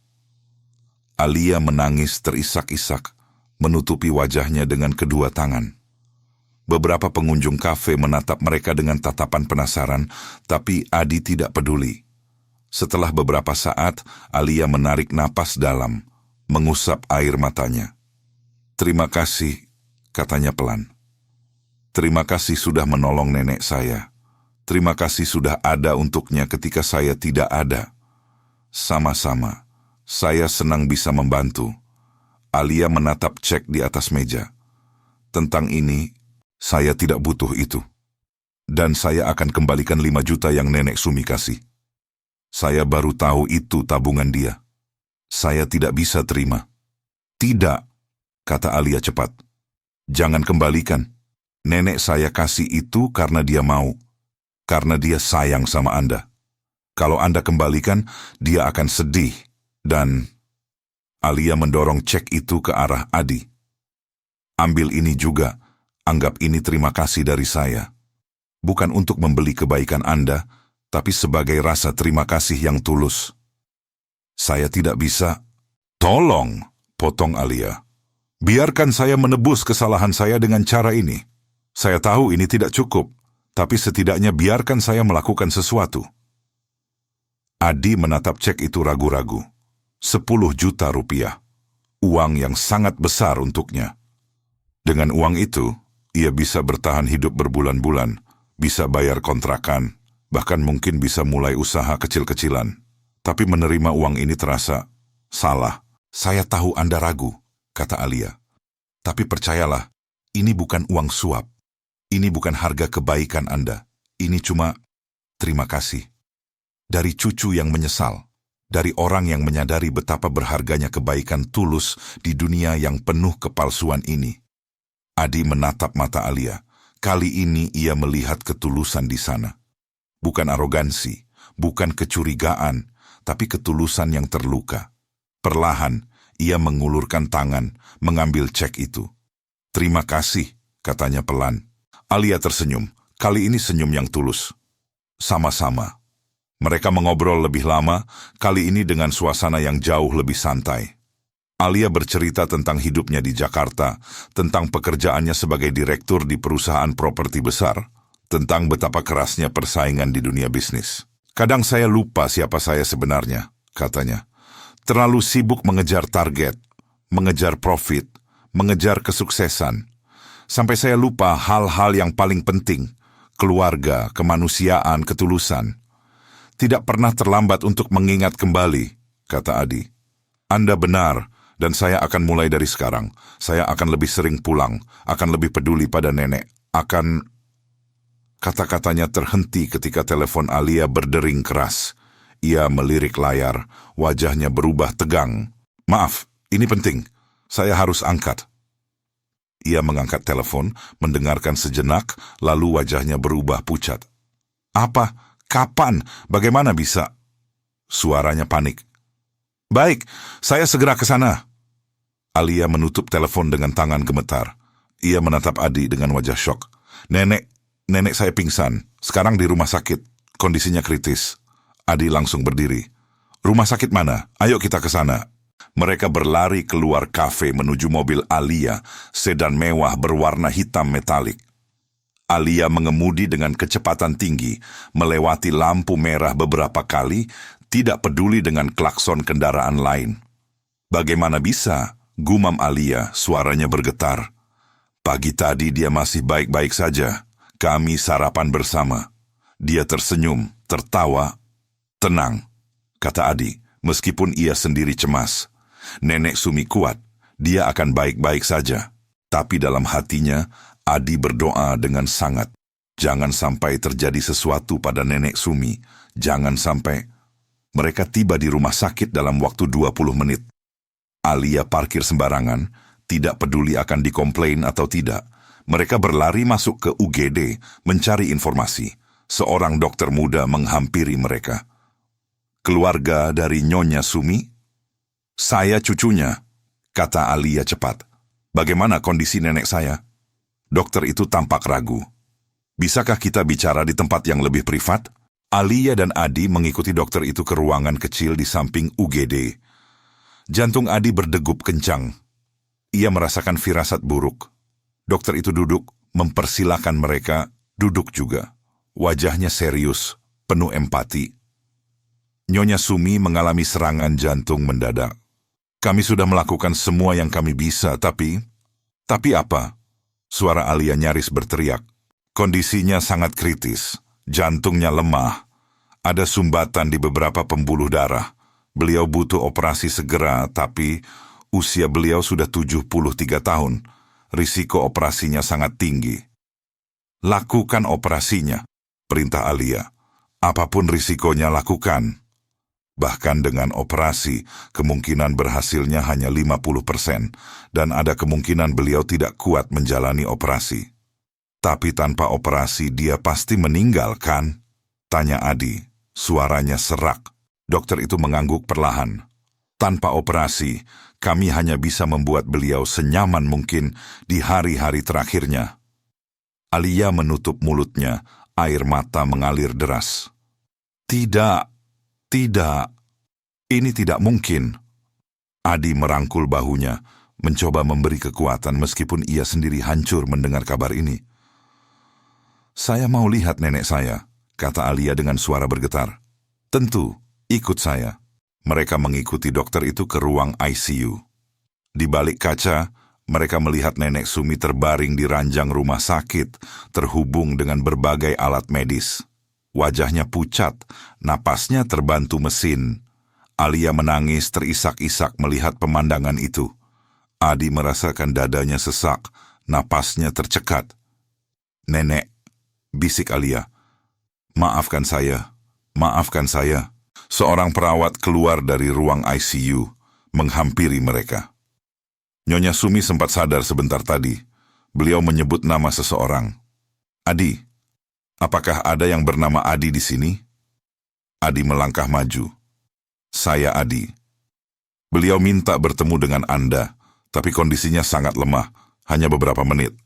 S1: Alia menangis terisak-isak, menutupi wajahnya dengan kedua tangan. Beberapa pengunjung kafe menatap mereka dengan tatapan penasaran, tapi Adi tidak peduli. Setelah beberapa saat, Alia menarik napas dalam, mengusap air matanya. Terima kasih, katanya pelan. Terima kasih sudah menolong nenek saya. Terima kasih sudah ada untuknya ketika saya tidak ada. Sama-sama, saya senang bisa membantu. Alia menatap cek di atas meja. Tentang ini, saya tidak butuh itu. Dan saya akan kembalikan 5 juta yang nenek Sumi kasih. Saya baru tahu itu tabungan dia. Saya tidak bisa terima. Tidak, kata Alia cepat. Jangan kembalikan. Nenek saya kasih itu karena dia mau. Karena dia sayang sama Anda. Kalau Anda kembalikan, dia akan sedih. Dan Alia mendorong cek itu ke arah Adi. Ambil ini juga. Anggap ini terima kasih dari saya. Bukan untuk membeli kebaikan Anda, tapi sebagai rasa terima kasih yang tulus. Saya tidak bisa. Tolong, potong Alia. Biarkan saya menebus kesalahan saya dengan cara ini. Saya tahu ini tidak cukup, tapi setidaknya biarkan saya melakukan sesuatu. Adi menatap cek itu ragu-ragu. 10 juta rupiah. Uang yang sangat besar untuknya. Dengan uang itu, ia bisa bertahan hidup berbulan-bulan, bisa bayar kontrakan, bahkan mungkin bisa mulai usaha kecil-kecilan. Tapi menerima uang ini terasa salah. Saya tahu Anda ragu, kata Alia. Tapi percayalah, ini bukan uang suap. Ini bukan harga kebaikan Anda. Ini cuma terima kasih. Dari cucu yang menyesal. Dari orang yang menyadari betapa berharganya kebaikan tulus di dunia yang penuh kepalsuan ini. Adi menatap mata Alia. Kali ini ia melihat ketulusan di sana. Bukan arogansi, bukan kecurigaan, tapi ketulusan yang terluka. Perlahan, ia mengulurkan tangan, mengambil cek itu. Terima kasih, katanya pelan. Alia tersenyum, kali ini senyum yang tulus. Sama-sama. Mereka mengobrol lebih lama, kali ini dengan suasana yang jauh lebih santai. Alia bercerita tentang hidupnya di Jakarta, tentang pekerjaannya sebagai direktur di perusahaan properti besar, tentang betapa kerasnya persaingan di dunia bisnis. Kadang saya lupa siapa saya sebenarnya, katanya. Terlalu sibuk mengejar target, mengejar profit, mengejar kesuksesan. Sampai saya lupa hal-hal yang paling penting, keluarga, kemanusiaan, ketulusan. Tidak pernah terlambat untuk mengingat kembali, kata Adi. Anda benar, dan saya akan mulai dari sekarang. Saya akan lebih sering pulang, akan lebih peduli pada nenek, akan... Kata-katanya terhenti ketika telepon Alia berdering keras. Ia melirik layar, wajahnya berubah tegang. Maaf, ini penting. Saya harus angkat. Ia mengangkat telepon, mendengarkan sejenak, lalu wajahnya berubah pucat. Apa? Kapan? Bagaimana bisa? Suaranya panik. Baik, saya segera ke sana. Alia menutup telepon dengan tangan gemetar. Ia menatap Adi dengan wajah syok. Nenek saya pingsan. Sekarang di rumah sakit. Kondisinya kritis. Adi langsung berdiri. Rumah sakit mana? Ayo kita ke sana. Mereka berlari keluar kafe menuju mobil Alia, sedan mewah berwarna hitam metalik. Alia mengemudi dengan kecepatan tinggi, melewati lampu merah beberapa kali, tidak peduli dengan klakson kendaraan lain. Bagaimana bisa? Gumam Alia, suaranya bergetar. Pagi tadi dia masih baik-baik saja. Kami sarapan bersama. Dia tersenyum, tertawa. Tenang, kata Adi, meskipun ia sendiri cemas. Nenek Sumi kuat, dia akan baik-baik saja. Tapi dalam hatinya, Adi berdoa dengan sangat. Jangan sampai terjadi sesuatu pada nenek Sumi. Jangan sampai... Mereka tiba di rumah sakit dalam waktu 20 menit. Alia parkir sembarangan, tidak peduli akan dikomplain atau tidak. Mereka berlari masuk ke UGD, mencari informasi. Seorang dokter muda menghampiri mereka. Keluarga dari Nyonya Sumi? Saya cucunya, kata Alia cepat. Bagaimana kondisi nenek saya? Dokter itu tampak ragu. Bisakah kita bicara di tempat yang lebih privat? Alia dan Adi mengikuti dokter itu ke ruangan kecil di samping UGD. Jantung Adi berdegup kencang. Ia merasakan firasat buruk. Dokter itu duduk, mempersilahkan mereka duduk juga. Wajahnya serius, penuh empati. Nyonya Sumi mengalami serangan jantung mendadak. Kami sudah melakukan semua yang kami bisa, tapi... Tapi apa? Suara Alia nyaris berteriak. Kondisinya sangat kritis. Jantungnya lemah. Ada sumbatan di beberapa pembuluh darah. Beliau butuh operasi segera, tapi usia beliau sudah 73 tahun. Risiko operasinya sangat tinggi. Lakukan operasinya, perintah Alia. Apapun risikonya, lakukan. Bahkan dengan operasi, kemungkinan berhasilnya hanya 50% dan ada kemungkinan beliau tidak kuat menjalani operasi. Tapi tanpa operasi dia pasti meninggal, kan? Tanya Adi, suaranya serak. Dokter itu mengangguk perlahan. Tanpa operasi, kami hanya bisa membuat beliau senyaman mungkin di hari-hari terakhirnya. Alia menutup mulutnya, air mata mengalir deras. Tidak, ini tidak mungkin. Adi merangkul bahunya, mencoba memberi kekuatan meskipun ia sendiri hancur mendengar kabar ini. Saya mau lihat nenek saya, kata Alia dengan suara bergetar. Tentu, ikut saya. Mereka mengikuti dokter itu ke ruang ICU. Di balik kaca, mereka melihat nenek Sumi terbaring di ranjang rumah sakit, terhubung dengan berbagai alat medis. Wajahnya pucat, napasnya terbantu mesin. Alia menangis terisak-isak melihat pemandangan itu. Adi merasakan dadanya sesak, napasnya tercekat. Nenek, bisik Alia. Maafkan saya. Seorang perawat keluar dari ruang ICU, menghampiri mereka. Nyonya Sumi sempat sadar sebentar tadi. Beliau menyebut nama seseorang. Adi, apakah ada yang bernama Adi di sini? Adi melangkah maju. Saya Adi. Beliau minta bertemu dengan Anda, tapi kondisinya sangat lemah, hanya beberapa menit.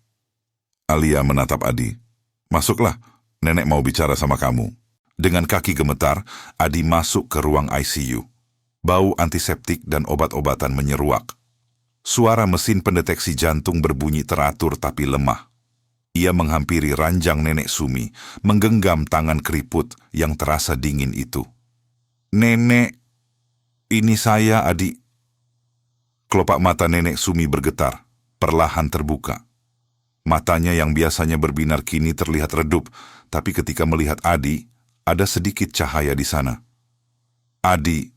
S1: Alia menatap Adi. Masuklah, nenek mau bicara sama kamu. Dengan kaki gemetar, Adi masuk ke ruang ICU. Bau antiseptik dan obat-obatan menyeruak. Suara mesin pendeteksi jantung berbunyi teratur tapi lemah. Ia menghampiri ranjang nenek Sumi, menggenggam tangan keriput yang terasa dingin itu. Nenek, ini saya, Adi. Kelopak mata nenek Sumi bergetar, perlahan terbuka. Matanya yang biasanya berbinar kini terlihat redup, tapi ketika melihat Adi, ada sedikit cahaya di sana. Adi,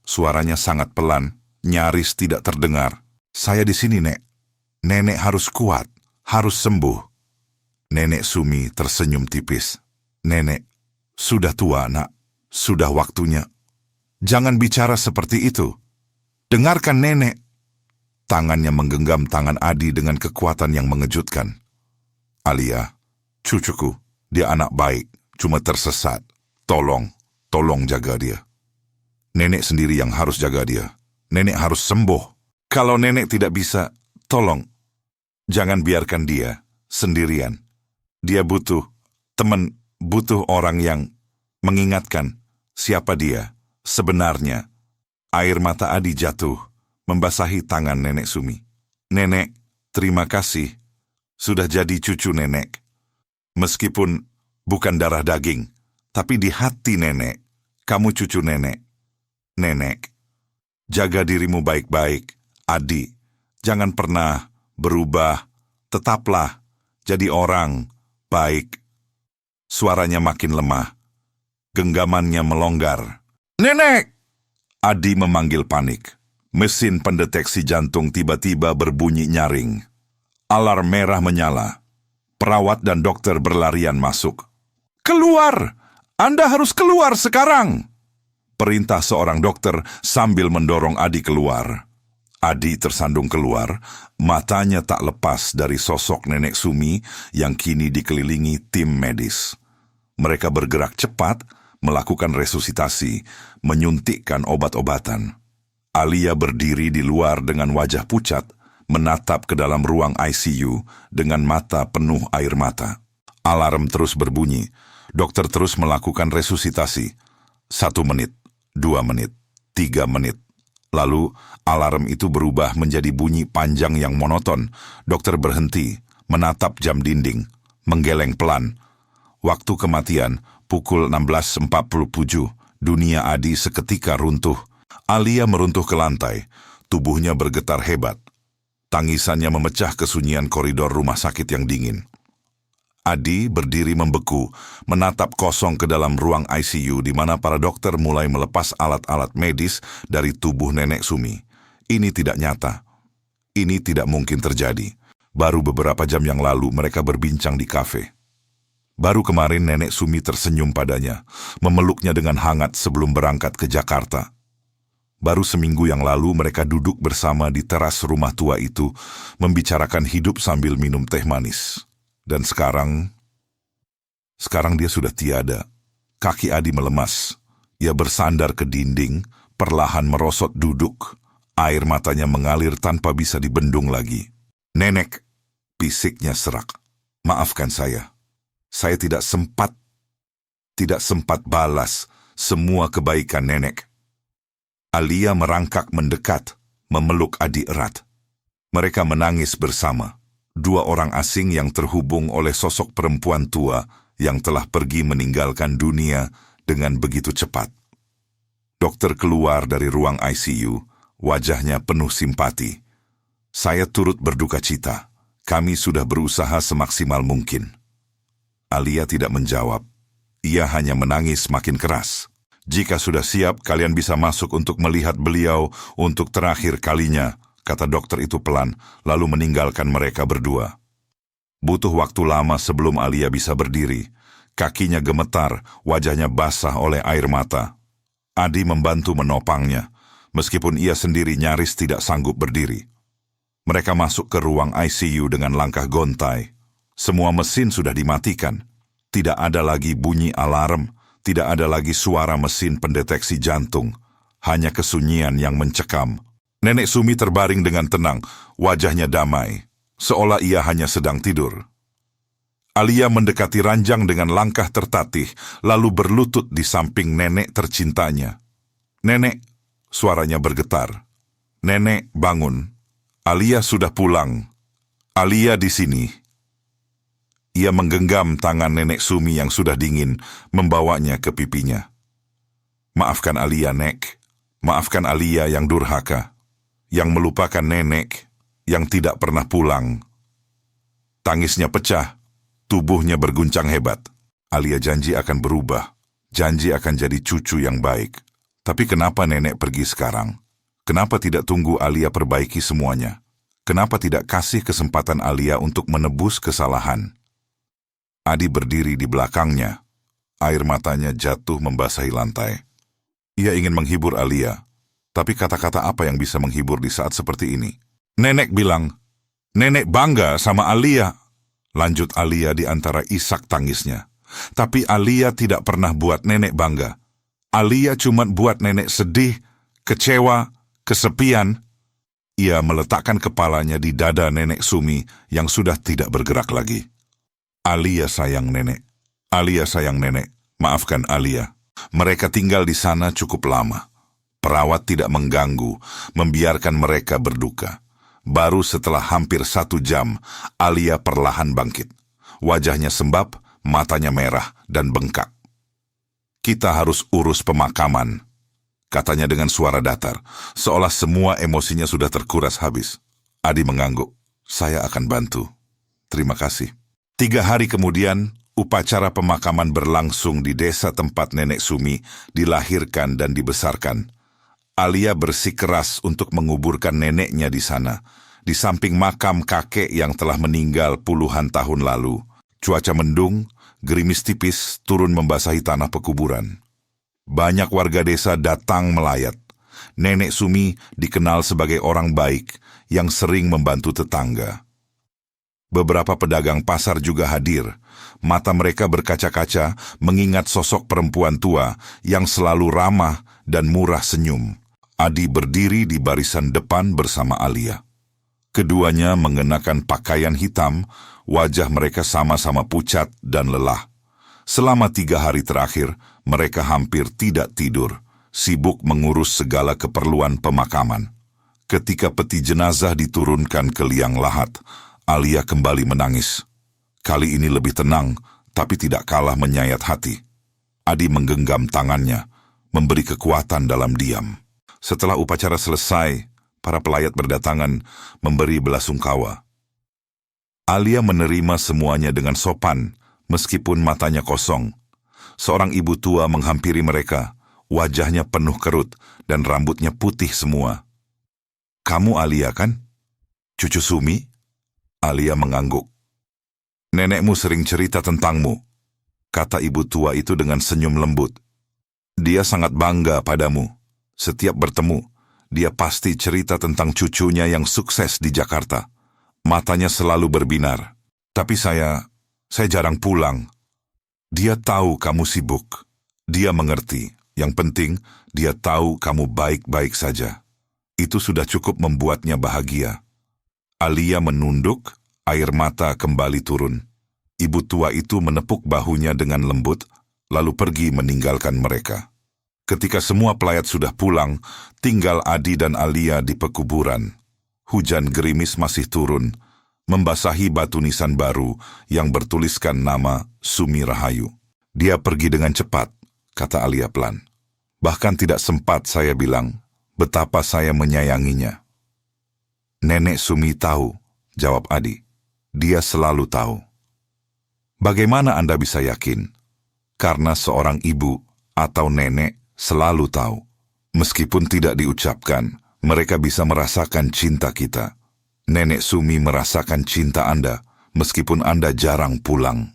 S1: suaranya sangat pelan, nyaris tidak terdengar. Saya di sini, Nek. Nenek harus kuat, harus sembuh. Nenek Sumi tersenyum tipis. Nenek, sudah tua, Nak. Sudah waktunya. Jangan bicara seperti itu. Dengarkan nenek. Tangannya menggenggam tangan Adi dengan kekuatan yang mengejutkan. Alia, cucuku, dia anak baik, cuma tersesat. Tolong jaga dia. Nenek sendiri yang harus jaga dia. Nenek harus sembuh. Kalau nenek tidak bisa, tolong, jangan biarkan dia sendirian. Dia butuh teman, butuh orang yang mengingatkan siapa dia sebenarnya. Air mata Adi jatuh, membasahi tangan nenek Sumi. Nenek, terima kasih. Sudah jadi cucu nenek. Meskipun bukan darah daging, tapi di hati nenek, kamu cucu nenek. Nenek, jaga dirimu baik-baik. Adi, jangan pernah berubah. Tetaplah jadi orang baik. Suaranya makin lemah. Genggamannya melonggar. Nenek! Adi memanggil panik. Mesin pendeteksi jantung tiba-tiba berbunyi nyaring. Alarm merah menyala. Perawat dan dokter berlarian masuk. Keluar! Anda harus keluar sekarang! Perintah seorang dokter sambil mendorong Adi keluar. Adi tersandung keluar, matanya tak lepas dari sosok nenek Sumi yang kini dikelilingi tim medis. Mereka bergerak cepat, melakukan resusitasi, menyuntikkan obat-obatan. Alia berdiri di luar dengan wajah pucat, menatap ke dalam ruang ICU dengan mata penuh air mata. Alarm terus berbunyi. Dokter terus melakukan resusitasi. 1 menit, 2 menit, 3 menit. Lalu, alarm itu berubah menjadi bunyi panjang yang monoton. Dokter berhenti, menatap jam dinding, menggeleng pelan. Waktu kematian, pukul 16.47, dunia Adi seketika runtuh. Alia meruntuh ke lantai, tubuhnya bergetar hebat. Tangisannya memecah kesunyian koridor rumah sakit yang dingin. Adi berdiri membeku, menatap kosong ke dalam ruang ICU di mana para dokter mulai melepas alat-alat medis dari tubuh nenek Sumi. Ini tidak nyata. Ini tidak mungkin terjadi. Baru beberapa jam yang lalu mereka berbincang di kafe. Baru kemarin Nenek Sumi tersenyum padanya, memeluknya dengan hangat sebelum berangkat ke Jakarta. Baru seminggu yang lalu mereka duduk bersama di teras rumah tua itu, membicarakan hidup sambil minum teh manis. Dan sekarang dia sudah tiada. Kaki Adi melemas. Ia bersandar ke dinding, perlahan merosot duduk. Air matanya mengalir tanpa bisa dibendung lagi. "Nenek," bisiknya serak. "Maafkan saya. Saya tidak sempat balas semua kebaikan Nenek." Alia merangkak mendekat, memeluk Adi erat. Mereka menangis bersama. Dua orang asing yang terhubung oleh sosok perempuan tua yang telah pergi meninggalkan dunia dengan begitu cepat. Dokter keluar dari ruang ICU, wajahnya penuh simpati. "Saya turut berduka cita. Kami sudah berusaha semaksimal mungkin." Alia tidak menjawab. Ia hanya menangis makin keras. "Jika sudah siap, kalian bisa masuk untuk melihat beliau untuk terakhir kalinya," kata dokter itu pelan, lalu meninggalkan mereka berdua. Butuh waktu lama sebelum Alia bisa berdiri. Kakinya gemetar, wajahnya basah oleh air mata. Adi membantu menopangnya, meskipun ia sendiri nyaris tidak sanggup berdiri. Mereka masuk ke ruang ICU dengan langkah gontai. Semua mesin sudah dimatikan. Tidak ada lagi bunyi alarm, tidak ada lagi suara mesin pendeteksi jantung. Hanya kesunyian yang mencekam. Nenek Sumi terbaring dengan tenang, wajahnya damai, seolah ia hanya sedang tidur. Alia mendekati ranjang dengan langkah tertatih, lalu berlutut di samping nenek tercintanya. "Nenek," suaranya bergetar. "Nenek, bangun. Alia sudah pulang. Alia di sini." Ia menggenggam tangan Nenek Sumi yang sudah dingin, membawanya ke pipinya. "Maafkan Alia, Nek. Maafkan Alia yang durhaka, yang melupakan Nenek, yang tidak pernah pulang." Tangisnya pecah, tubuhnya berguncang hebat. Alia janji akan berubah, janji akan jadi cucu yang baik. Tapi kenapa Nenek pergi sekarang? Kenapa tidak tunggu Alia perbaiki semuanya? Kenapa tidak kasih kesempatan Alia untuk menebus kesalahan? Adi berdiri di belakangnya. Air matanya jatuh membasahi lantai. Ia ingin menghibur Alia, tapi kata-kata apa yang bisa menghibur di saat seperti ini? "Nenek bilang, Nenek bangga sama Alia," lanjut Alia di antara isak tangisnya. "Tapi Alia tidak pernah buat Nenek bangga. Alia cuma buat Nenek sedih, kecewa, kesepian." Ia meletakkan kepalanya di dada Nenek Sumi yang sudah tidak bergerak lagi. "Alia sayang Nenek. Alia sayang Nenek. Maafkan Alia." Mereka tinggal di sana cukup lama. Perawat tidak mengganggu, membiarkan mereka berduka. Baru setelah hampir 1 jam, Alia perlahan bangkit. Wajahnya sembab, matanya merah dan bengkak. "Kita harus urus pemakaman," katanya dengan suara datar, seolah semua emosinya sudah terkuras habis. Adi mengangguk. "Saya akan bantu. Terima kasih." 3 hari kemudian, upacara pemakaman berlangsung di desa tempat Nenek Sumi dilahirkan dan dibesarkan. Alia bersikeras untuk menguburkan neneknya di sana, di samping makam kakek yang telah meninggal puluhan tahun lalu. Cuaca mendung, gerimis tipis turun membasahi tanah pekuburan. Banyak warga desa datang melayat. Nenek Sumi dikenal sebagai orang baik yang sering membantu tetangga. Beberapa pedagang pasar juga hadir. Mata mereka berkaca-kaca mengingat sosok perempuan tua yang selalu ramah dan murah senyum. Adi berdiri di barisan depan bersama Alia. Keduanya mengenakan pakaian hitam, wajah mereka sama-sama pucat dan lelah. Selama 3 hari terakhir, mereka hampir tidak tidur, sibuk mengurus segala keperluan pemakaman. Ketika peti jenazah diturunkan ke liang lahat, Alia kembali menangis. Kali ini lebih tenang, tapi tidak kalah menyayat hati. Adi menggenggam tangannya, memberi kekuatan dalam diam. Setelah upacara selesai, para pelayat berdatangan memberi belasungkawa. Alia menerima semuanya dengan sopan, meskipun matanya kosong. Seorang ibu tua menghampiri mereka, wajahnya penuh kerut dan rambutnya putih semua. "Kamu Alia kan? Cucu Sumi?" Alia mengangguk. "Nenekmu sering cerita tentangmu. kata ibu tua itu dengan senyum lembut. Dia sangat bangga padamu. Setiap bertemu, dia pasti cerita tentang cucunya yang sukses di Jakarta. Matanya selalu berbinar. Tapi saya jarang pulang. Dia tahu kamu sibuk. Dia mengerti. Yang penting, dia tahu kamu baik-baik saja. Itu sudah cukup membuatnya bahagia. Alia menunduk, air mata kembali turun. Ibu tua itu menepuk bahunya dengan lembut, lalu pergi meninggalkan mereka. Ketika semua pelayat sudah pulang, tinggal Adi dan Alia di pekuburan. Hujan gerimis masih turun, membasahi batu nisan baru yang bertuliskan nama Sumi Rahayu. Dia pergi dengan cepat, kata Alia pelan. Bahkan tidak sempat saya bilang betapa saya menyayanginya. Nenek Sumi tahu, jawab Adi. Dia selalu tahu. Bagaimana Anda bisa yakin? Karena seorang ibu atau nenek selalu tahu. Meskipun tidak diucapkan, mereka bisa merasakan cinta kita. Nenek Sumi merasakan cinta Anda, meskipun Anda jarang pulang.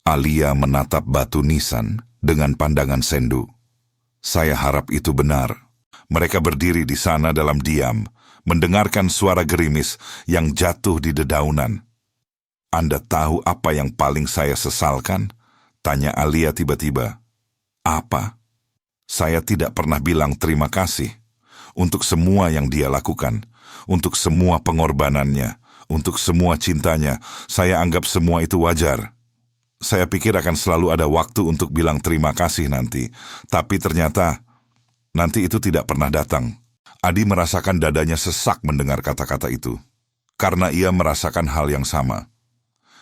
S1: Alia menatap batu nisan dengan pandangan sendu. Saya harap itu benar. Mereka berdiri di sana dalam diam, mendengarkan suara gerimis yang jatuh di dedaunan. Anda tahu apa yang paling saya sesalkan? Tanya Alia tiba-tiba. Apa? Saya tidak pernah bilang terima kasih untuk semua yang dia lakukan. Untuk semua pengorbanannya, untuk semua cintanya, saya anggap semua itu wajar. Saya pikir akan selalu ada waktu untuk bilang terima kasih nanti, tapi ternyata nanti itu tidak pernah datang. Adi merasakan dadanya sesak mendengar kata-kata itu, karena ia merasakan hal yang sama.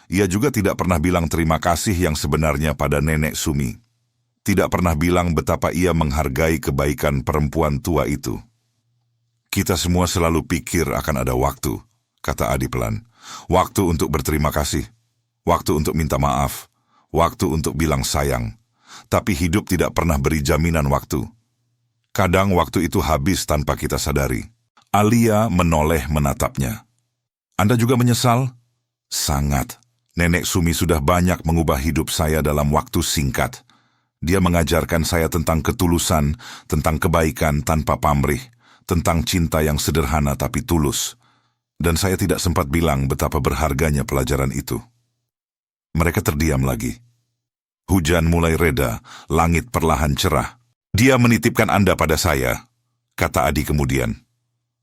S1: Ia juga tidak pernah bilang terima kasih yang sebenarnya pada nenek Sumi. Tidak pernah bilang betapa ia menghargai kebaikan perempuan tua itu. Kita semua selalu pikir akan ada waktu, kata Adi pelan. Waktu untuk berterima kasih, waktu untuk minta maaf, waktu untuk bilang sayang. Tapi hidup tidak pernah beri jaminan waktu. Kadang waktu itu habis tanpa kita sadari. Alia menoleh menatapnya. Anda juga menyesal? Sangat. Nenek Sumi sudah banyak mengubah hidup saya dalam waktu singkat. Dia mengajarkan saya tentang ketulusan, tentang kebaikan tanpa pamrih, tentang cinta yang sederhana tapi tulus. Dan saya tidak sempat bilang betapa berharganya pelajaran itu. Mereka terdiam lagi. Hujan mulai reda, langit perlahan cerah. Dia menitipkan Anda pada saya, kata Adi kemudian.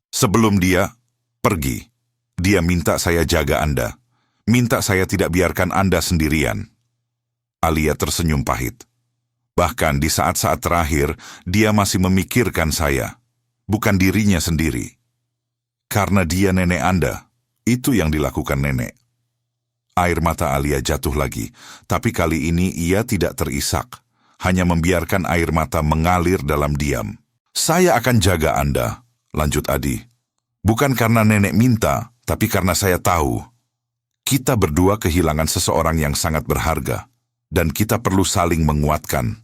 S1: Sebelum dia pergi, dia minta saya jaga Anda. Minta saya tidak biarkan Anda sendirian. Alia tersenyum pahit. Bahkan di saat-saat terakhir, dia masih memikirkan saya. Bukan dirinya sendiri. Karena dia nenek Anda, itu yang dilakukan nenek. Air mata Alia jatuh lagi, tapi kali ini ia tidak terisak, hanya membiarkan air mata mengalir dalam diam. Saya akan jaga Anda, lanjut Adi. Bukan karena nenek minta, tapi karena saya tahu. Kita berdua kehilangan seseorang yang sangat berharga, dan kita perlu saling menguatkan.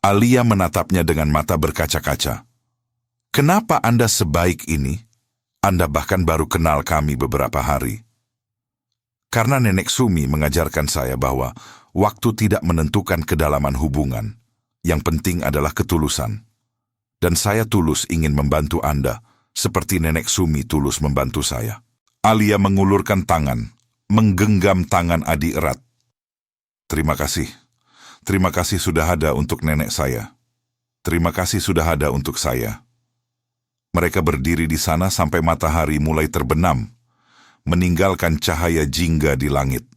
S1: Alia menatapnya dengan mata berkaca-kaca. Kenapa Anda sebaik ini? Anda bahkan baru kenal kami beberapa hari. Karena nenek Sumi mengajarkan saya bahwa waktu tidak menentukan kedalaman hubungan. Yang penting adalah ketulusan. Dan saya tulus ingin membantu Anda, seperti nenek Sumi tulus membantu saya. Alia mengulurkan tangan, menggenggam tangan Adi erat. Terima kasih. Terima kasih sudah ada untuk nenek saya. Terima kasih sudah ada untuk saya. Mereka berdiri di sana sampai matahari mulai terbenam, meninggalkan cahaya jingga di langit.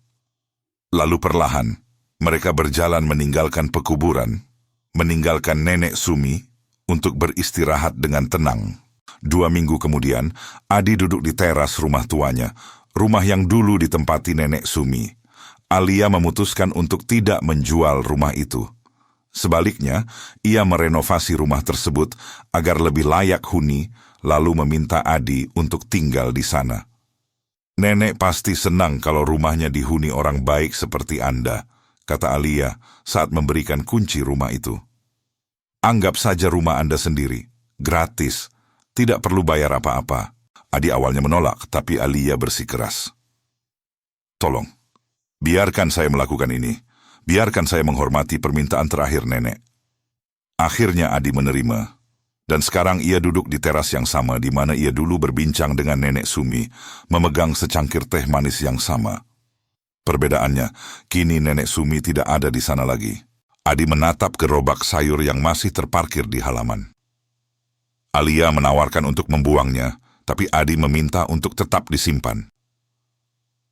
S1: Lalu perlahan, mereka berjalan meninggalkan pekuburan, meninggalkan nenek Sumi untuk beristirahat dengan tenang. 2 minggu kemudian, Adi duduk di teras rumah tuanya, rumah yang dulu ditempati nenek Sumi. Alia memutuskan untuk tidak menjual rumah itu. Sebaliknya, ia merenovasi rumah tersebut agar lebih layak huni, lalu meminta Adi untuk tinggal di sana. Nenek pasti senang kalau rumahnya dihuni orang baik seperti Anda, kata Alia saat memberikan kunci rumah itu. Anggap saja rumah Anda sendiri, gratis, tidak perlu bayar apa-apa. Adi awalnya menolak, tapi Alia bersikeras. Tolong, biarkan saya melakukan ini. Biarkan saya menghormati permintaan terakhir nenek. Akhirnya Adi menerima. Dan sekarang ia duduk di teras yang sama di mana ia dulu berbincang dengan nenek Sumi, memegang secangkir teh manis yang sama. Perbedaannya, kini nenek Sumi tidak ada di sana lagi. Adi menatap gerobak sayur yang masih terparkir di halaman. Alia menawarkan untuk membuangnya, tapi Adi meminta untuk tetap disimpan.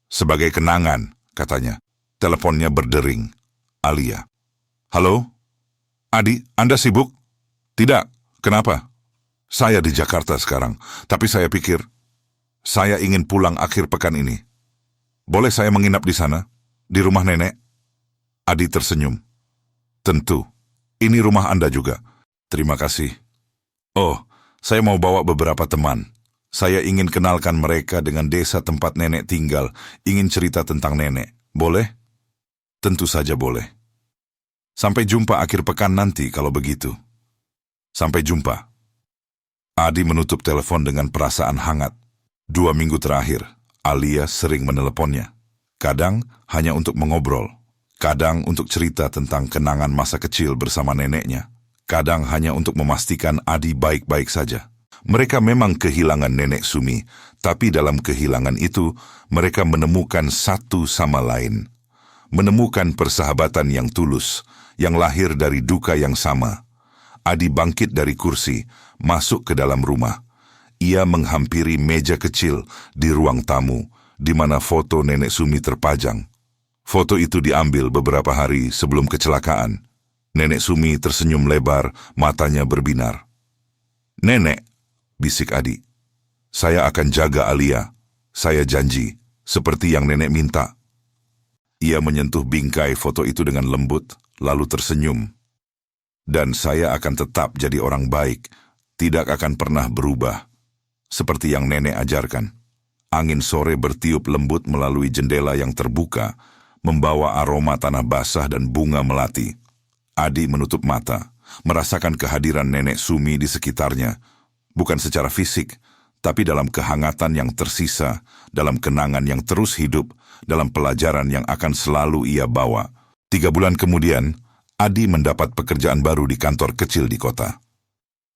S1: Sebagai kenangan, katanya. Teleponnya berdering. Alia. Halo? Adi, Anda sibuk? Tidak, kenapa? Saya di Jakarta sekarang, tapi saya pikir saya ingin pulang akhir pekan ini. Boleh saya menginap di sana? Di rumah nenek? Adi tersenyum. Tentu, ini rumah Anda juga. Terima kasih. Oh, saya mau bawa beberapa teman. Saya ingin kenalkan mereka dengan desa tempat nenek tinggal, ingin cerita tentang nenek. Boleh? Tentu saja boleh. Sampai jumpa akhir pekan nanti kalau begitu. Sampai jumpa. Adi menutup telepon dengan perasaan hangat. 2 minggu terakhir, Alia sering meneleponnya. Kadang hanya untuk mengobrol. Kadang untuk cerita tentang kenangan masa kecil bersama neneknya. Kadang hanya untuk memastikan Adi baik-baik saja. Mereka memang kehilangan nenek Sumi, tapi dalam kehilangan itu, mereka menemukan satu sama lain. Menemukan persahabatan yang tulus, yang lahir dari duka yang sama. Adi bangkit dari kursi, masuk ke dalam rumah. Ia menghampiri meja kecil di ruang tamu, di mana foto nenek Sumi terpajang. Foto itu diambil beberapa hari sebelum kecelakaan. Nenek Sumi tersenyum lebar, matanya berbinar. Nenek, bisik Adi. Saya akan jaga Alia. Saya janji, seperti yang nenek minta. Ia menyentuh bingkai foto itu dengan lembut, lalu tersenyum. Dan saya akan tetap jadi orang baik, tidak akan pernah berubah. Seperti yang nenek ajarkan. Angin sore bertiup lembut melalui jendela yang terbuka, membawa aroma tanah basah dan bunga melati. Adi menutup mata, merasakan kehadiran nenek Sumi di sekitarnya, bukan secara fisik, tapi dalam kehangatan yang tersisa, dalam kenangan yang terus hidup, dalam pelajaran yang akan selalu ia bawa. 3 bulan kemudian, Adi mendapat pekerjaan baru di kantor kecil di kota.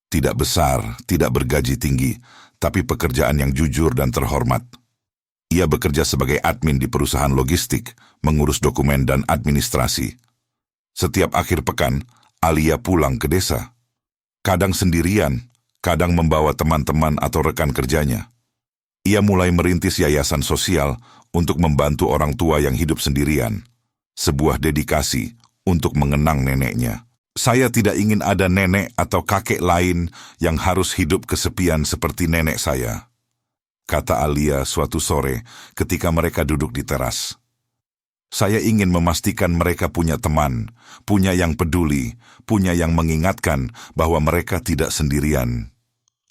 S1: Tidak besar, tidak bergaji tinggi, tapi pekerjaan yang jujur dan terhormat. Ia bekerja sebagai admin di perusahaan logistik, mengurus dokumen dan administrasi. Setiap akhir pekan, Alia pulang ke desa. Kadang sendirian, kadang membawa teman-teman atau rekan kerjanya. Ia mulai merintis yayasan sosial untuk membantu orang tua yang hidup sendirian. Sebuah dedikasi untuk mengenang neneknya. Saya tidak ingin ada nenek atau kakek lain yang harus hidup kesepian seperti nenek saya, kata Alia suatu sore ketika mereka duduk di teras. Saya ingin memastikan mereka punya teman, punya yang peduli, punya yang mengingatkan bahwa mereka tidak sendirian.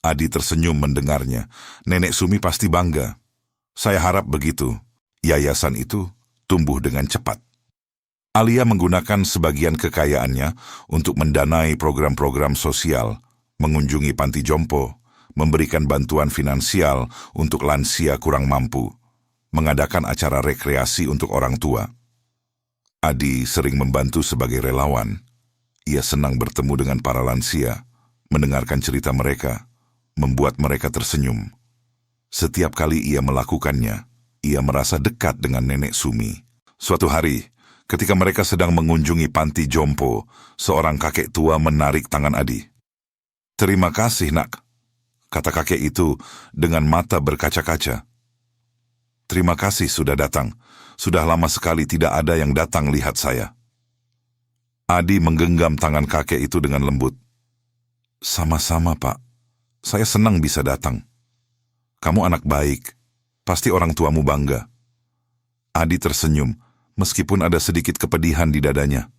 S1: Adi tersenyum mendengarnya. Nenek Sumi pasti bangga. Saya harap begitu. Yayasan itu tumbuh dengan cepat. Alia menggunakan sebagian kekayaannya untuk mendanai program-program sosial, mengunjungi panti jompo, memberikan bantuan finansial untuk lansia kurang mampu, mengadakan acara rekreasi untuk orang tua. Adi sering membantu sebagai relawan. Ia senang bertemu dengan para lansia, mendengarkan cerita mereka, membuat mereka tersenyum. Setiap kali ia melakukannya, ia merasa dekat dengan nenek Sumi. Suatu hari, ketika mereka sedang mengunjungi panti jompo, seorang kakek tua menarik tangan Adi. Terima kasih, nak, kata kakek itu dengan mata berkaca-kaca. Terima kasih sudah datang. Sudah lama sekali tidak ada yang datang lihat saya. Adi menggenggam tangan kakek itu dengan lembut. Sama-sama, Pak. Saya senang bisa datang. Kamu anak baik. Pasti orang tuamu bangga. Adi tersenyum, meskipun ada sedikit kepedihan di dadanya.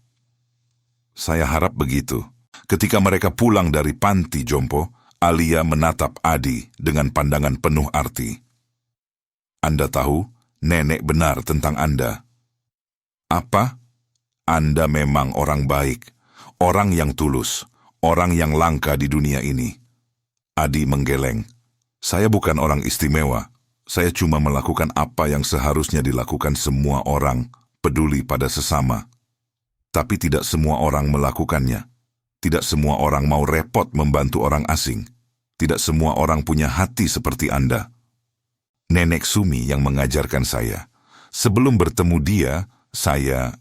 S1: Saya harap begitu. Ketika mereka pulang dari panti jompo, Alia menatap Adi dengan pandangan penuh arti. Anda tahu, nenek benar tentang Anda. Apa? Anda memang orang baik, orang yang tulus, orang yang langka di dunia ini. Adi menggeleng. Saya bukan orang istimewa. Saya cuma melakukan apa yang seharusnya dilakukan semua orang, peduli pada sesama. Tapi tidak semua orang melakukannya. Tidak semua orang mau repot membantu orang asing. Tidak semua orang punya hati seperti Anda. Nenek Sumi yang mengajarkan saya. Sebelum bertemu dia, saya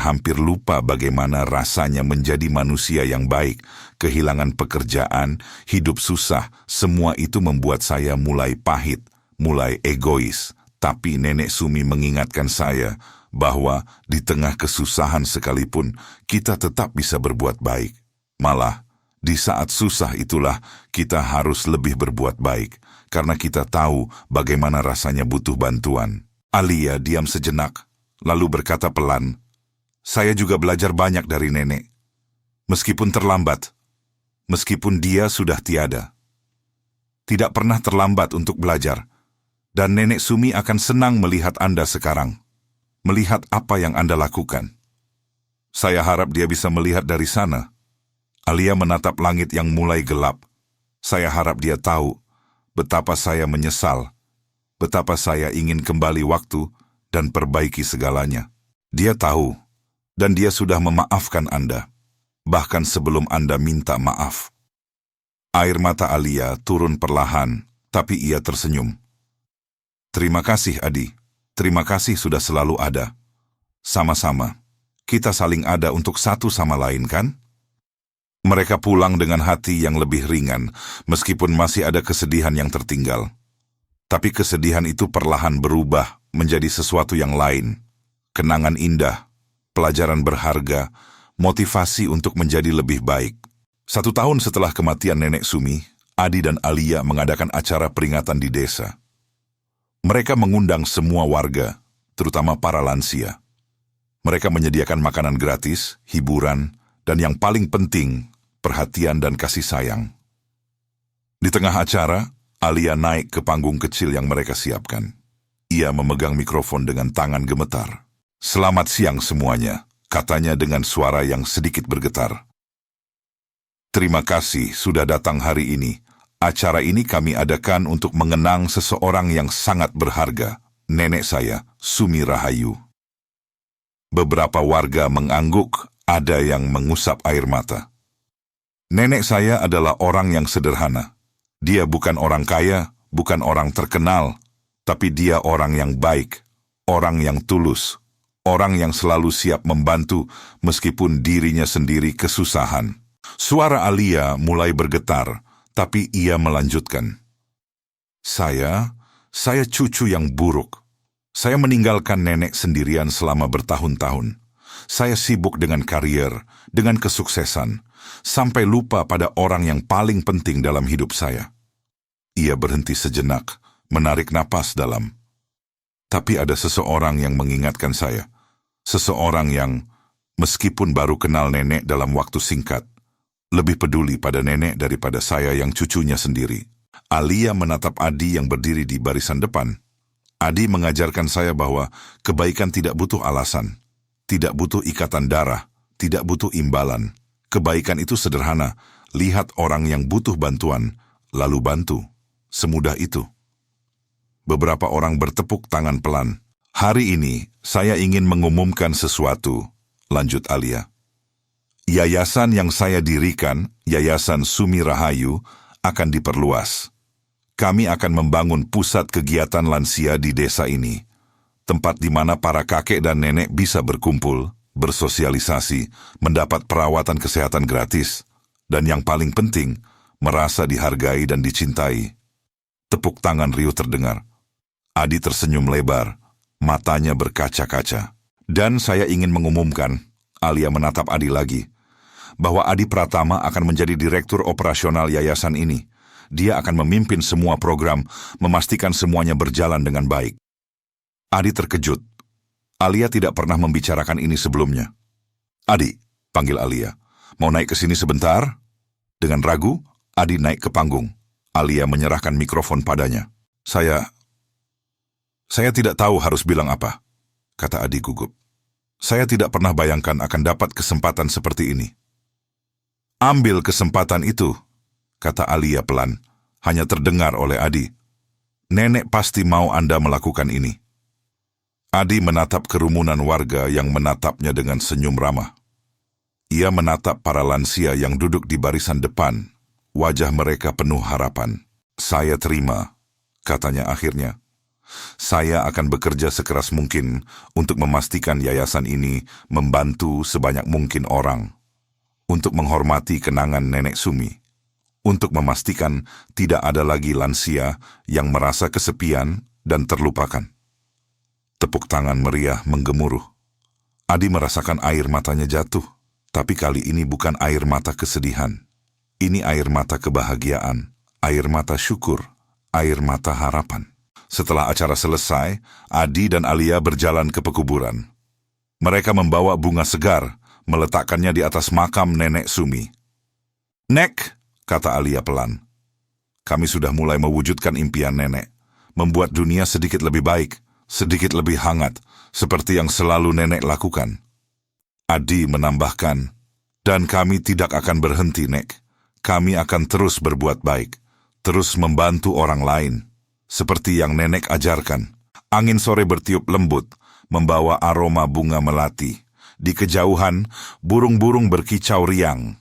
S1: hampir lupa bagaimana rasanya menjadi manusia yang baik. Kehilangan pekerjaan, hidup susah, semua itu membuat saya mulai pahit, mulai egois. Tapi Nenek Sumi mengingatkan saya bahwa di tengah kesusahan sekalipun kita tetap bisa berbuat baik. Malah, di saat susah itulah kita harus lebih berbuat baik, karena kita tahu bagaimana rasanya butuh bantuan. Alia diam sejenak, lalu berkata pelan, "Saya juga belajar banyak dari nenek. Meskipun terlambat, meskipun dia sudah tiada. Tidak pernah terlambat untuk belajar, dan Nenek Sumi akan senang melihat Anda sekarang, melihat apa yang Anda lakukan. Saya harap dia bisa melihat dari sana." Alia menatap langit yang mulai gelap. Saya harap dia tahu betapa saya menyesal, betapa saya ingin kembali waktu dan perbaiki segalanya. Dia tahu, dan dia sudah memaafkan Anda, bahkan sebelum Anda minta maaf. Air mata Alia turun perlahan, tapi ia tersenyum. "Terima kasih, Adi. Terima kasih sudah selalu ada. Sama-sama. Kita saling ada untuk satu sama lain, kan?" Mereka pulang dengan hati yang lebih ringan, meskipun masih ada kesedihan yang tertinggal. Tapi kesedihan itu perlahan berubah menjadi sesuatu yang lain. Kenangan indah, pelajaran berharga, motivasi untuk menjadi lebih baik. 1 tahun setelah kematian Nenek Sumi, Adi dan Alia mengadakan acara peringatan di desa. Mereka mengundang semua warga, terutama para lansia. Mereka menyediakan makanan gratis, hiburan, dan yang paling penting, perhatian dan kasih sayang. Di tengah acara, Alia naik ke panggung kecil yang mereka siapkan. Ia memegang mikrofon dengan tangan gemetar. "Selamat siang semuanya," katanya dengan suara yang sedikit bergetar. "Terima kasih sudah datang hari ini. Acara ini kami adakan untuk mengenang seseorang yang sangat berharga, nenek saya, Sumi Rahayu." Beberapa warga mengangguk, ada yang mengusap air mata. "Nenek saya adalah orang yang sederhana. Dia bukan orang kaya, bukan orang terkenal, tapi dia orang yang baik, orang yang tulus, orang yang selalu siap membantu meskipun dirinya sendiri kesusahan." Suara Alia mulai bergetar, tapi ia melanjutkan. Saya cucu yang buruk. Saya meninggalkan nenek sendirian selama bertahun-tahun. Saya sibuk dengan karier, dengan kesuksesan, sampai lupa pada orang yang paling penting dalam hidup saya." Ia berhenti sejenak, menarik napas dalam. Tapi ada seseorang yang mengingatkan saya. Seseorang yang, meskipun baru kenal nenek dalam waktu singkat, lebih peduli pada nenek daripada saya yang cucunya sendiri. Alia menatap Adi yang berdiri di barisan depan. Adi mengajarkan saya bahwa kebaikan tidak butuh alasan, tidak butuh ikatan darah, tidak butuh imbalan. Kebaikan itu sederhana, lihat orang yang butuh bantuan, lalu bantu. Semudah itu. Beberapa orang bertepuk tangan pelan. "Hari ini, saya ingin mengumumkan sesuatu," lanjut Alia. "Yayasan yang saya dirikan, Yayasan Sumi Rahayu, akan diperluas. Kami akan membangun pusat kegiatan lansia di desa ini, tempat di mana para kakek dan nenek bisa berkumpul, bersosialisasi, mendapat perawatan kesehatan gratis, dan yang paling penting, merasa dihargai dan dicintai." Tepuk tangan riuh terdengar. Adi tersenyum lebar, matanya berkaca-kaca. "Dan saya ingin mengumumkan," Alia menatap Adi lagi, "bahwa Adi Pratama akan menjadi direktur operasional yayasan ini. Dia akan memimpin semua program, memastikan semuanya berjalan dengan baik." Adi terkejut. Alia tidak pernah membicarakan ini sebelumnya. "Adi," panggil Alia, "mau naik ke sini sebentar?" Dengan ragu, Adi naik ke panggung. Alia menyerahkan mikrofon padanya. Saya tidak tahu harus bilang apa," kata Adi gugup. "Saya tidak pernah bayangkan akan dapat kesempatan seperti ini." "Ambil kesempatan itu," kata Alia pelan, hanya terdengar oleh Adi. "Nenek pasti mau Anda melakukan ini." Adi menatap kerumunan warga yang menatapnya dengan senyum ramah. Ia menatap para lansia yang duduk di barisan depan. Wajah mereka penuh harapan. "Saya terima," katanya akhirnya. "Saya akan bekerja sekeras mungkin untuk memastikan yayasan ini membantu sebanyak mungkin orang. Untuk menghormati kenangan Nenek Sumi. Untuk memastikan tidak ada lagi lansia yang merasa kesepian dan terlupakan." Tepuk tangan meriah menggemuruh. Adi merasakan air matanya jatuh, tapi kali ini bukan air mata kesedihan. Ini air mata kebahagiaan, air mata syukur, air mata harapan. Setelah acara selesai, Adi dan Alia berjalan ke pekuburan. Mereka membawa bunga segar, meletakkannya di atas makam Nenek Sumi. "Nek," kata Alia pelan, "kami sudah mulai mewujudkan impian Nenek, membuat dunia sedikit lebih baik, sedikit lebih hangat, seperti yang selalu Nenek lakukan." Adi menambahkan, "Dan kami tidak akan berhenti, Nek. Kami akan terus berbuat baik, terus membantu orang lain, seperti yang Nenek ajarkan." Angin sore bertiup lembut, membawa aroma bunga melati. Di kejauhan, burung-burung berkicau riang.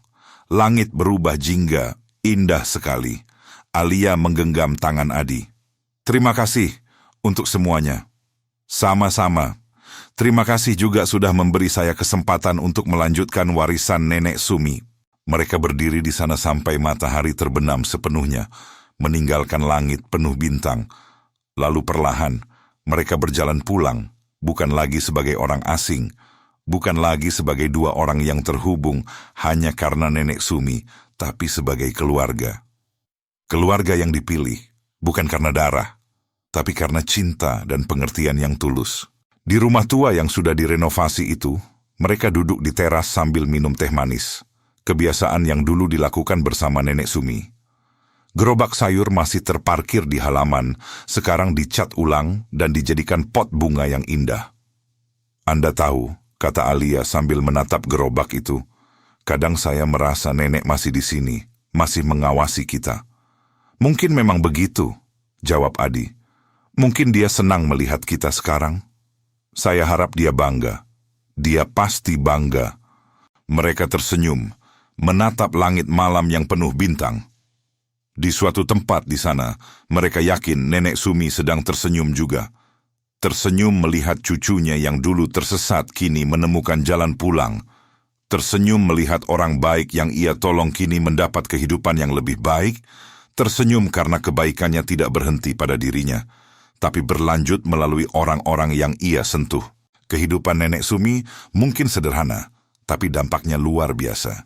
S1: Langit berubah jingga, indah sekali. Alia menggenggam tangan Adi. "Terima kasih untuk semuanya." "Sama-sama. Terima kasih juga sudah memberi saya kesempatan untuk melanjutkan warisan Nenek Sumi." Mereka berdiri di sana sampai matahari terbenam sepenuhnya, meninggalkan langit penuh bintang. Lalu perlahan, mereka berjalan pulang, bukan lagi sebagai orang asing, bukan lagi sebagai dua orang yang terhubung hanya karena Nenek Sumi, tapi sebagai keluarga. Keluarga yang dipilih, bukan karena darah, tapi karena cinta dan pengertian yang tulus. Di rumah tua yang sudah direnovasi itu, mereka duduk di teras sambil minum teh manis. Kebiasaan yang dulu dilakukan bersama Nenek Sumi. Gerobak sayur masih terparkir di halaman, sekarang dicat ulang dan dijadikan pot bunga yang indah. "Anda tahu," kata Alia sambil menatap gerobak itu, "kadang saya merasa Nenek masih di sini, masih mengawasi kita." "Mungkin memang begitu," jawab Adi. "Mungkin dia senang melihat kita sekarang. Saya harap dia bangga. Dia pasti bangga." Mereka tersenyum, menatap langit malam yang penuh bintang. Di suatu tempat di sana, mereka yakin Nenek Sumi sedang tersenyum juga. Tersenyum melihat cucunya yang dulu tersesat kini menemukan jalan pulang. Tersenyum melihat orang baik yang ia tolong kini mendapat kehidupan yang lebih baik. Tersenyum karena kebaikannya tidak berhenti pada dirinya, tapi berlanjut melalui orang-orang yang ia sentuh. Kehidupan Nenek Sumi mungkin sederhana, tapi dampaknya luar biasa.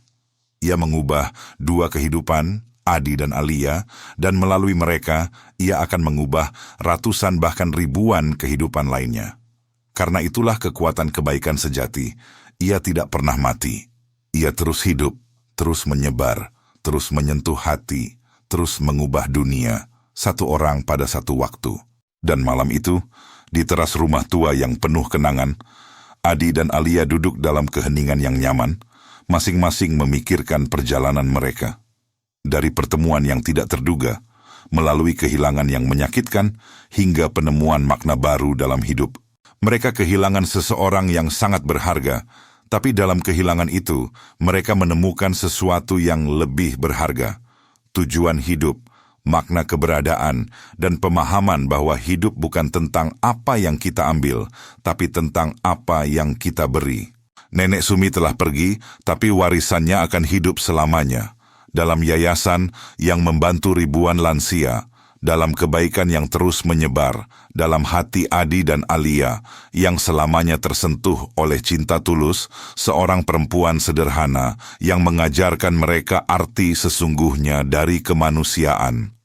S1: Ia mengubah dua kehidupan, Adi dan Alia, dan melalui mereka, ia akan mengubah ratusan bahkan ribuan kehidupan lainnya. Karena itulah kekuatan kebaikan sejati. Ia tidak pernah mati. Ia terus hidup, terus menyebar, terus menyentuh hati, terus mengubah dunia, satu orang pada satu waktu. Dan malam itu, di teras rumah tua yang penuh kenangan, Adi dan Alia duduk dalam keheningan yang nyaman, masing-masing memikirkan perjalanan mereka. Dari pertemuan yang tidak terduga, melalui kehilangan yang menyakitkan, hingga penemuan makna baru dalam hidup. Mereka kehilangan seseorang yang sangat berharga, tapi dalam kehilangan itu, mereka menemukan sesuatu yang lebih berharga. Tujuan hidup, makna keberadaan, dan pemahaman bahwa hidup bukan tentang apa yang kita ambil, tapi tentang apa yang kita beri. Nenek Sumi telah pergi, tapi warisannya akan hidup selamanya. Dalam yayasan yang membantu ribuan lansia, dalam kebaikan yang terus menyebar, dalam hati Adi dan Alia yang selamanya tersentuh oleh cinta tulus, seorang perempuan sederhana yang mengajarkan mereka arti sesungguhnya dari kemanusiaan.